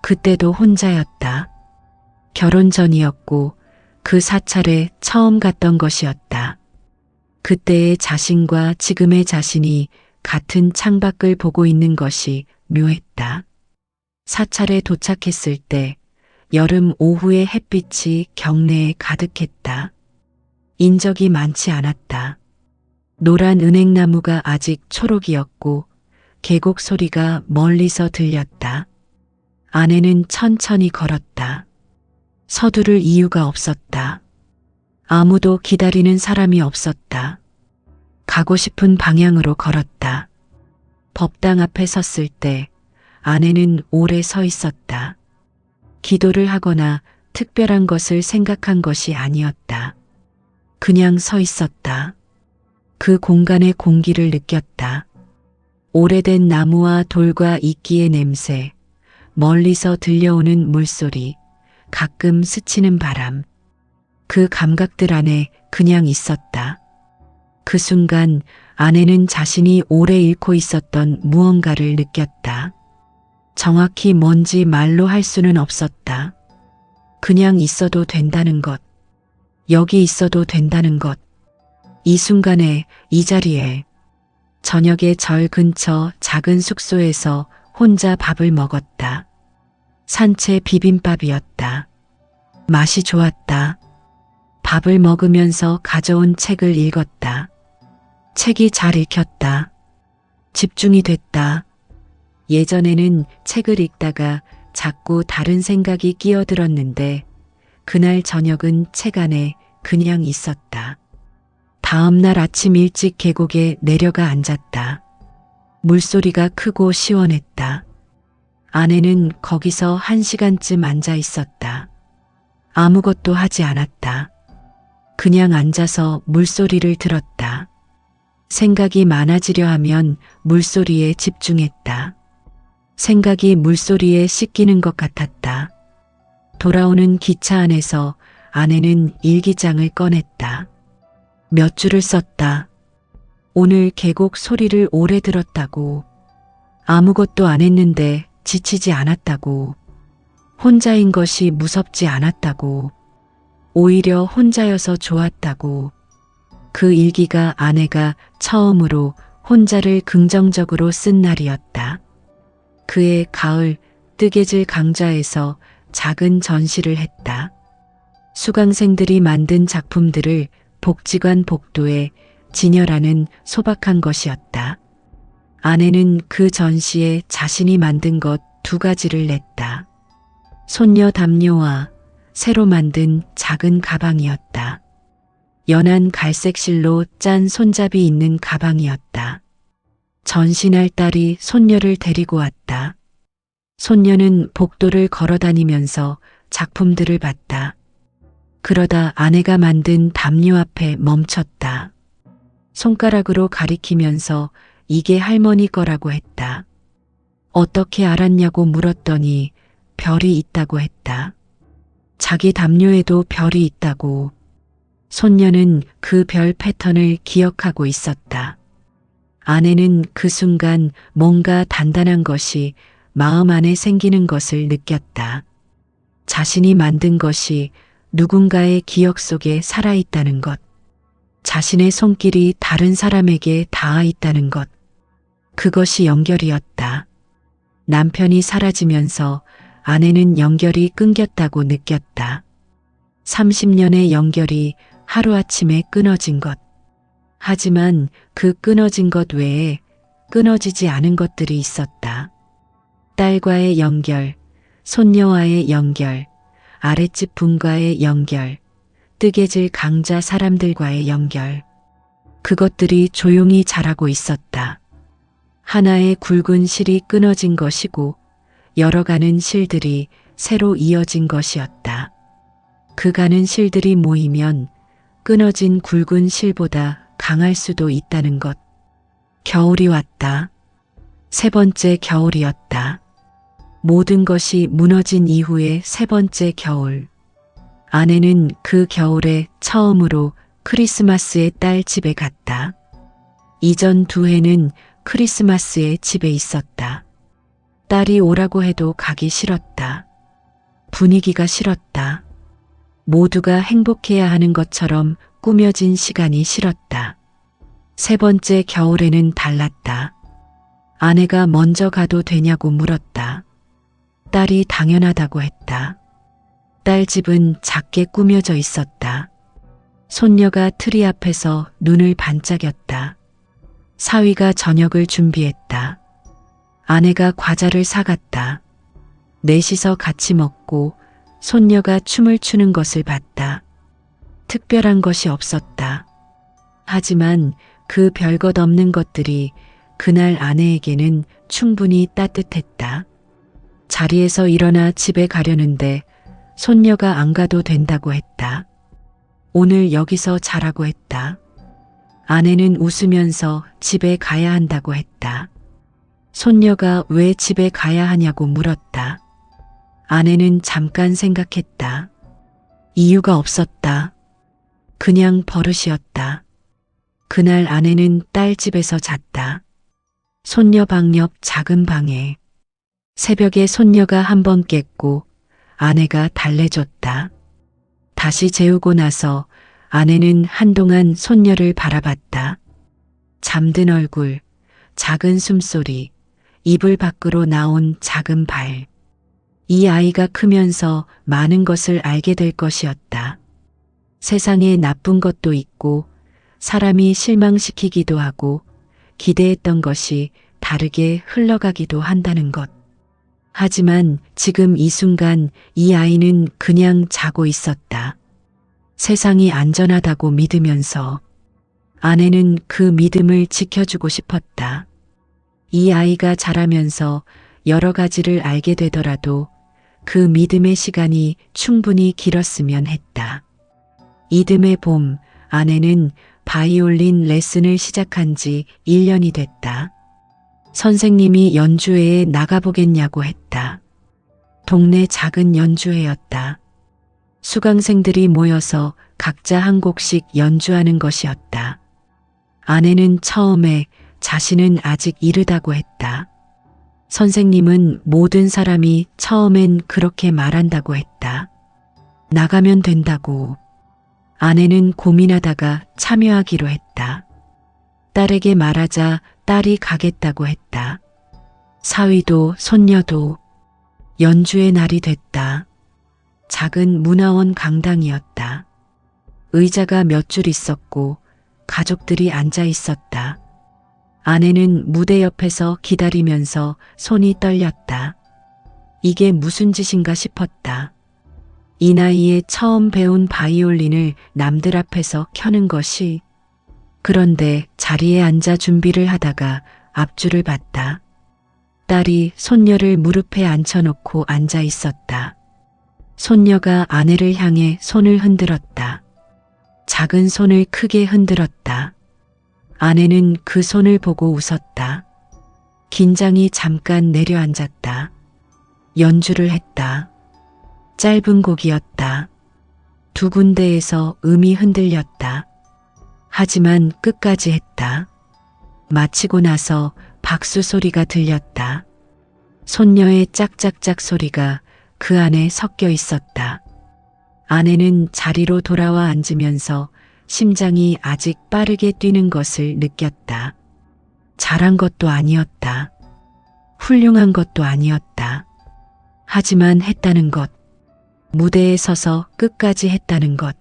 그때도 혼자였다. 결혼 전이었고 그 사찰에 처음 갔던 것이었다. 그때의 자신과 지금의 자신이 같은 창밖을 보고 있는 것이 묘했다. 사찰에 도착했을 때 여름 오후의 햇빛이 경내에 가득했다. 인적이 많지 않았다. 노란 은행나무가 아직 초록이었고 계곡 소리가 멀리서 들렸다. 아내는 천천히 걸었다. 서두를 이유가 없었다. 아무도 기다리는 사람이 없었다. 가고 싶은 방향으로 걸었다. 법당 앞에 섰을 때 아내는 오래 서 있었다. 기도를 하거나 특별한 것을 생각한 것이 아니었다. 그냥 서 있었다. 그 공간의 공기를 느꼈다. 오래된 나무와 돌과 이끼의 냄새, 멀리서 들려오는 물소리, 가끔 스치는 바람. 그 감각들 안에 그냥 있었다. 그 순간 아내는 자신이 오래 잃고 있었던 무언가를 느꼈다. 정확히 뭔지 말로 할 수는 없었다. 그냥 있어도 된다는 것. 여기 있어도 된다는 것. 이 순간에, 이 자리에. 저녁에 절 근처 작은 숙소에서 혼자 밥을 먹었다. 산채 비빔밥이었다. 맛이 좋았다. 밥을 먹으면서 가져온 책을 읽었다. 책이 잘 읽혔다. 집중이 됐다. 예전에는 책을 읽다가 자꾸 다른 생각이 끼어들었는데 그날 저녁은 책 안에 그냥 있었다. 다음 날 아침 일찍 계곡에 내려가 앉았다. 물소리가 크고 시원했다. 아내는 거기서 1시간쯤 앉아 있었다. 아무것도 하지 않았다. 그냥 앉아서 물소리를 들었다. 생각이 많아지려 하면 물소리에 집중했다. 생각이 물소리에 씻기는 것 같았다. 돌아오는 기차 안에서 아내는 일기장을 꺼냈다. 몇 줄을 썼다. 오늘 계곡 소리를 오래 들었다고. 아무것도 안 했는데 지치지 않았다고. 혼자인 것이 무섭지 않았다고. 오히려 혼자여서 좋았다고. 그 일기가 아내가 처음으로 혼자를 긍정적으로 쓴 날이었다. 그해 가을 뜨개질 강좌에서 작은 전시를 했다. 수강생들이 만든 작품들을 복지관 복도에 진열하는 소박한 것이었다. 아내는 그 전시에 자신이 만든 것 2가지를 냈다. 손녀 담요와 새로 만든 작은 가방이었다. 연한 갈색 실로 짠 손잡이 있는 가방이었다. 전시날 딸이 손녀를 데리고 왔다. 손녀는 복도를 걸어 다니면서 작품들을 봤다. 그러다 아내가 만든 담요 앞에 멈췄다. 손가락으로 가리키면서 이게 할머니 거라고 했다. 어떻게 알았냐고 물었더니 별이 있다고 했다. 자기 담요에도 별이 있다고. 손녀는 그 별 패턴을 기억하고 있었다. 아내는 그 순간 뭔가 단단한 것이 마음 안에 생기는 것을 느꼈다. 자신이 만든 것이 누군가의 기억 속에 살아있다는 것. 자신의 손길이 다른 사람에게 닿아 있다는 것. 그것이 연결이었다. 남편이 사라지면서 아내는 연결이 끊겼다고 느꼈다. 30년의 연결이 하루아침에 끊어진 것. 하지만 그 끊어진 것 외에 끊어지지 않은 것들이 있었다. 딸과의 연결, 손녀와의 연결, 아랫집 분과의 연결, 뜨개질 강자 사람들과의 연결. 그것들이 조용히 자라고 있었다. 하나의 굵은 실이 끊어진 것이고 여러 가는 실들이 새로 이어진 것이었다. 그 가는 실들이 모이면 끊어진 굵은 실보다 강할 수도 있다는 것. 겨울이 왔다. 세 번째 겨울이었다. 모든 것이 무너진 이후의 세 번째 겨울. 아내는 그 겨울에 처음으로 크리스마스에 딸 집에 갔다. 이전 두 해는 크리스마스에 집에 있었다. 딸이 오라고 해도 가기 싫었다. 분위기가 싫었다. 모두가 행복해야 하는 것처럼 꾸며진 시간이 싫었다. 세 번째 겨울에는 달랐다. 아내가 먼저 가도 되냐고 물었다. 딸이 당연하다고 했다. 딸 집은 작게 꾸며져 있었다. 손녀가 트리 앞에서 눈을 반짝였다. 사위가 저녁을 준비했다. 아내가 과자를 사갔다. 넷이서 같이 먹고 손녀가 춤을 추는 것을 봤다. 특별한 것이 없었다. 하지만 그 별것 없는 것들이 그날 아내에게는 충분히 따뜻했다. 자리에서 일어나 집에 가려는데 손녀가 안 가도 된다고 했다. 오늘 여기서 자라고 했다. 아내는 웃으면서 집에 가야 한다고 했다. 손녀가 왜 집에 가야 하냐고 물었다. 아내는 잠깐 생각했다. 이유가 없었다. 그냥 버릇이었다. 그날 아내는 딸 집에서 잤다. 손녀 방 옆 작은 방에. 새벽에 손녀가 한 번 깼고 아내가 달래줬다. 다시 재우고 나서 아내는 한동안 손녀를 바라봤다. 잠든 얼굴, 작은 숨소리, 이불 밖으로 나온 작은 발. 이 아이가 크면서 많은 것을 알게 될 것이었다. 세상에 나쁜 것도 있고 사람이 실망시키기도 하고 기대했던 것이 다르게 흘러가기도 한다는 것. 하지만 지금 이 순간 이 아이는 그냥 자고 있었다. 세상이 안전하다고 믿으면서. 아내는 그 믿음을 지켜주고 싶었다. 이 아이가 자라면서 여러 가지를 알게 되더라도 그 믿음의 시간이 충분히 길었으면 했다. 이듬해 봄, 아내는 바이올린 레슨을 시작한 지 1년이 됐다. 선생님이 연주회에 나가보겠냐고 했다. 동네 작은 연주회였다. 수강생들이 모여서 각자 한 곡씩 연주하는 것이었다. 아내는 처음에 자신은 아직 이르다고 했다. 선생님은 모든 사람이 처음엔 그렇게 말한다고 했다. 나가면 된다고. 아내는 고민하다가 참여하기로 했다. 딸에게 말하자 딸이 가겠다고 했다. 사위도 손녀도. 연주의 날이 됐다. 작은 문화원 강당이었다. 의자가 몇 줄 있었고 가족들이 앉아 있었다. 아내는 무대 옆에서 기다리면서 손이 떨렸다. 이게 무슨 짓인가 싶었다. 이 나이에 처음 배운 바이올린을 남들 앞에서 켜는 것이. 그런데 자리에 앉아 준비를 하다가 앞줄을 봤다. 딸이 손녀를 무릎에 앉혀놓고 앉아 있었다. 손녀가 아내를 향해 손을 흔들었다. 작은 손을 크게 흔들었다. 아내는 그 손을 보고 웃었다. 긴장이 잠깐 내려앉았다. 연주를 했다. 짧은 곡이었다. 두 군데에서 음이 흔들렸다. 하지만 끝까지 했다. 마치고 나서 박수 소리가 들렸다. 손녀의 짝짝짝 소리가 그 안에 섞여 있었다. 아내는 자리로 돌아와 앉으면서 심장이 아직 빠르게 뛰는 것을 느꼈다. 잘한 것도 아니었다. 훌륭한 것도 아니었다. 하지만 했다는 것, 무대에 서서 끝까지 했다는 것,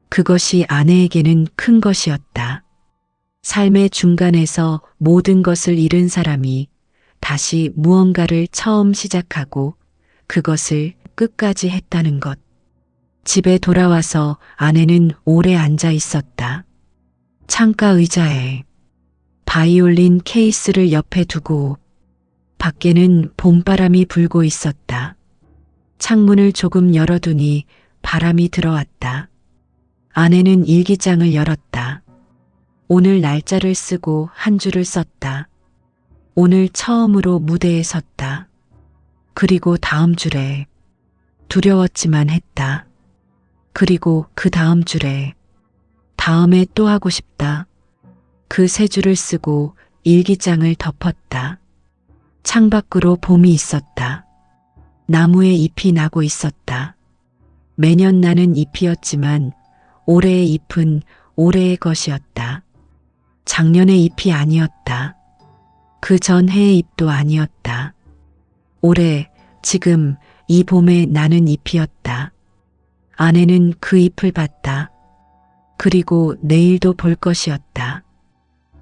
그것이 아내에게는 큰 것이었다. 삶의 중간에서 모든 것을 잃은 사람이 다시 무언가를 처음 시작하고 그것을 끝까지 했다는 것. 집에 돌아와서 아내는 오래 앉아 있었다. 창가 의자에 바이올린 케이스를 옆에 두고 밖에는 봄바람이 불고 있었다. 창문을 조금 열어두니 바람이 들어왔다. 아내는 일기장을 열었다. 오늘 날짜를 쓰고 한 줄을 썼다. 오늘 처음으로 무대에 섰다. 그리고 다음 줄에 두려웠지만 했다. 그리고 그 다음 줄에 다음에 또 하고 싶다. 그 세 줄을 쓰고 일기장을 덮었다. 창밖으로 봄이 있었다. 나무에 잎이 나고 있었다. 매년 나는 잎이었지만 올해의 잎은 올해의 것이었다. 작년의 잎이 아니었다. 그 전해의 잎도 아니었다. 올해, 지금, 이 봄에 나는 잎이었다. 아내는 그 잎을 봤다. 그리고 내일도 볼 것이었다.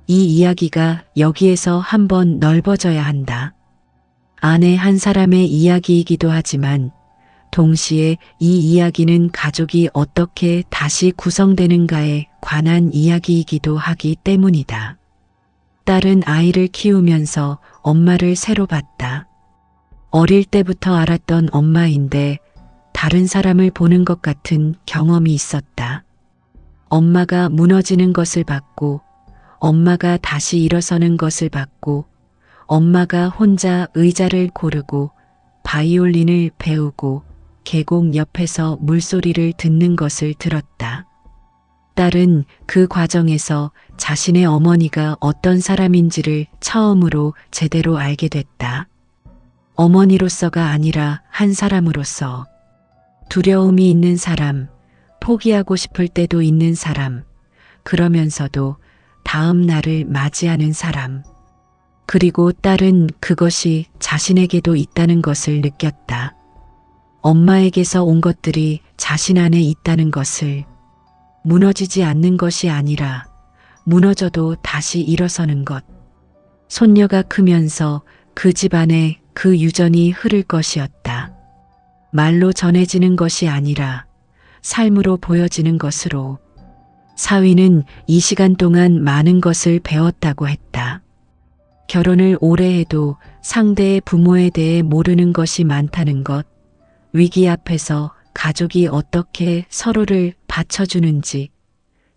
이 이야기가 여기에서 한번 넓어져야 한다. 아내 한 사람의 이야기이기도 하지만 동시에 이 이야기는 가족이 어떻게 다시 구성되는가에 관한 이야기이기도 하기 때문이다. 딸은 아이를 키우면서 엄마를 새로 봤다. 어릴 때부터 알았던 엄마인데 다른 사람을 보는 것 같은 경험이 있었다. 엄마가 무너지는 것을 봤고, 엄마가 다시 일어서는 것을 봤고, 엄마가 혼자 의자를 고르고 바이올린을 배우고 계곡 옆에서 물소리를 듣는 것을 들었다. 딸은 그 과정에서 자신의 어머니가 어떤 사람인지를 처음으로 제대로 알게 됐다. 어머니로서가 아니라 한 사람으로서. 두려움이 있는 사람, 포기하고 싶을 때도 있는 사람, 그러면서도 다음 날을 맞이하는 사람. 그리고 딸은 그것이 자신에게도 있다는 것을 느꼈다. 엄마에게서 온 것들이 자신 안에 있다는 것을. 무너지지 않는 것이 아니라 무너져도 다시 일어서는 것. 손녀가 크면서 그 집안에 그 유전이 흐를 것이었다. 말로 전해지는 것이 아니라 삶으로 보여지는 것으로. 사위는 이 시간 동안 많은 것을 배웠다고 했다. 결혼을 오래 해도 상대의 부모에 대해 모르는 것이 많다는 것, 위기 앞에서 가족이 어떻게 서로를 받쳐주는지,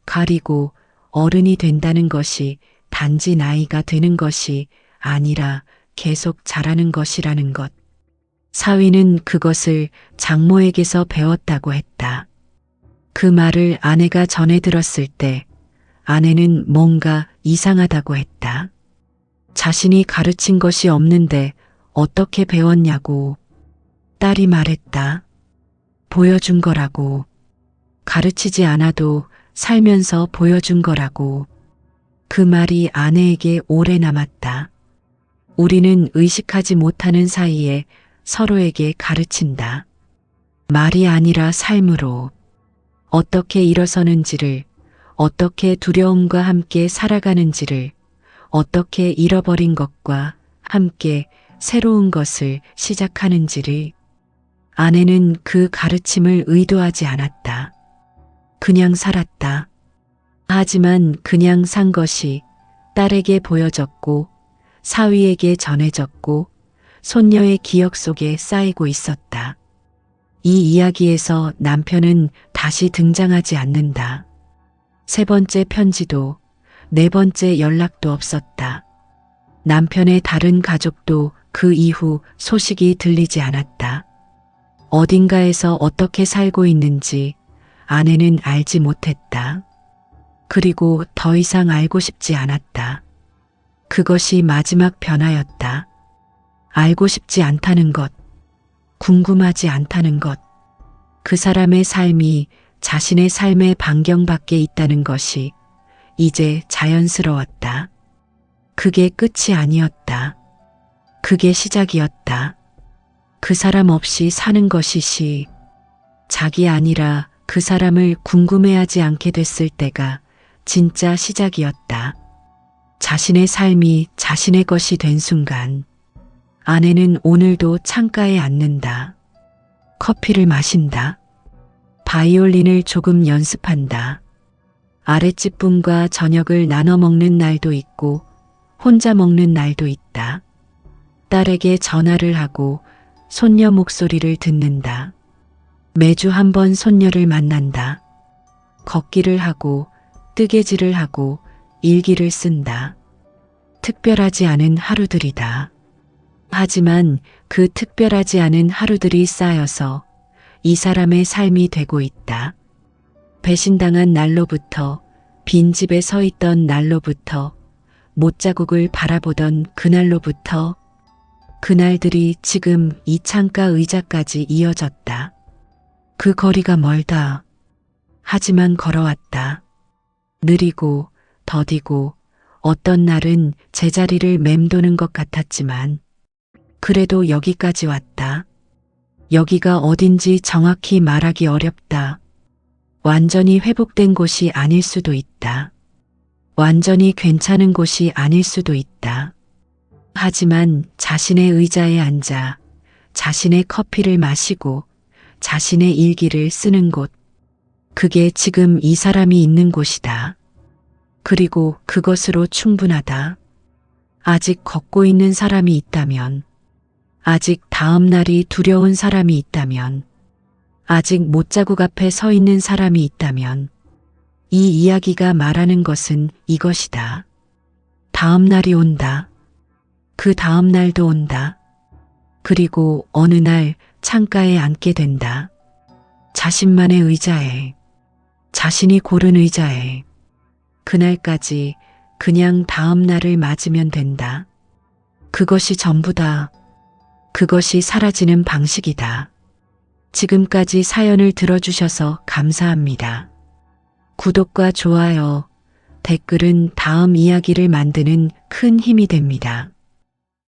가리고 어른이 된다는 것이 단지 나이가 드는 것이 아니라 계속 자라는 것이라는 것. 사위는 그것을 장모에게서 배웠다고 했다. 그 말을 아내가 전해 들었을 때 아내는 뭔가 이상하다고 했다. 자신이 가르친 것이 없는데 어떻게 배웠냐고. 딸이 말했다. 보여준 거라고. 가르치지 않아도 살면서 보여준 거라고. 그 말이 아내에게 오래 남았다. 우리는 의식하지 못하는 사이에 서로에게 가르친다. 말이 아니라 삶으로. 어떻게 일어서는지를, 어떻게 두려움과 함께 살아가는지를, 어떻게 잃어버린 것과 함께 새로운 것을 시작하는지를. 아내는 그 가르침을 의도하지 않았다. 그냥 살았다. 하지만 그냥 산 것이 딸에게 보여졌고, 사위에게 전해졌고, 손녀의 기억 속에 쌓이고 있었다. 이 이야기에서 남편은 다시 등장하지 않는다. 세 번째 편지도, 네 번째 연락도 없었다. 남편의 다른 가족도 그 이후 소식이 들리지 않았다. 어딘가에서 어떻게 살고 있는지 아내는 알지 못했다. 그리고 더 이상 알고 싶지 않았다. 그것이 마지막 변화였다. 알고 싶지 않다는 것, 궁금하지 않다는 것, 그 사람의 삶이 자신의 삶의 반경 밖에 있다는 것이 이제 자연스러웠다. 그게 끝이 아니었다. 그게 시작이었다. 그 사람 없이 사는 것이 자기 아니라 그 사람을 궁금해하지 않게 됐을 때가 진짜 시작이었다. 자신의 삶이 자신의 것이 된 순간 아내는 오늘도 창가에 앉는다. 커피를 마신다. 바이올린을 조금 연습한다. 아랫집 분과 저녁을 나눠 먹는 날도 있고 혼자 먹는 날도 있다. 딸에게 전화를 하고 손녀 목소리를 듣는다. 매주 한 번 손녀를 만난다. 걷기를 하고 뜨개질을 하고 일기를 쓴다. 특별하지 않은 하루들이다. 하지만 그 특별하지 않은 하루들이 쌓여서 이 사람의 삶이 되고 있다. 배신당한 날로부터, 빈집에 서 있던 날로부터, 못자국을 바라보던 그날로부터, 그날들이 지금 이 창가 의자까지 이어졌다. 그 거리가 멀다. 하지만 걸어왔다. 느리고 더디고 어떤 날은 제자리를 맴도는 것 같았지만 그래도 여기까지 왔다. 여기가 어딘지 정확히 말하기 어렵다. 완전히 회복된 곳이 아닐 수도 있다. 완전히 괜찮은 곳이 아닐 수도 있다. 하지만 자신의 의자에 앉아 자신의 커피를 마시고 자신의 일기를 쓰는 곳, 그게 지금 이 사람이 있는 곳이다. 그리고 그것으로 충분하다. 아직 걷고 있는 사람이 있다면, 아직 다음 날이 두려운 사람이 있다면, 아직 못자국 앞에 서 있는 사람이 있다면, 이 이야기가 말하는 것은 이것이다. 다음 날이 온다. 그 다음 날도 온다. 그리고 어느 날 창가에 앉게 된다. 자신만의 의자에, 자신이 고른 의자에, 그날까지 그냥 다음 날을 맞으면 된다. 그것이 전부다. 그것이 사라지는 방식이다. 지금까지 사연을 들어주셔서 감사합니다. 구독과 좋아요, 댓글은 다음 이야기를 만드는 큰 힘이 됩니다.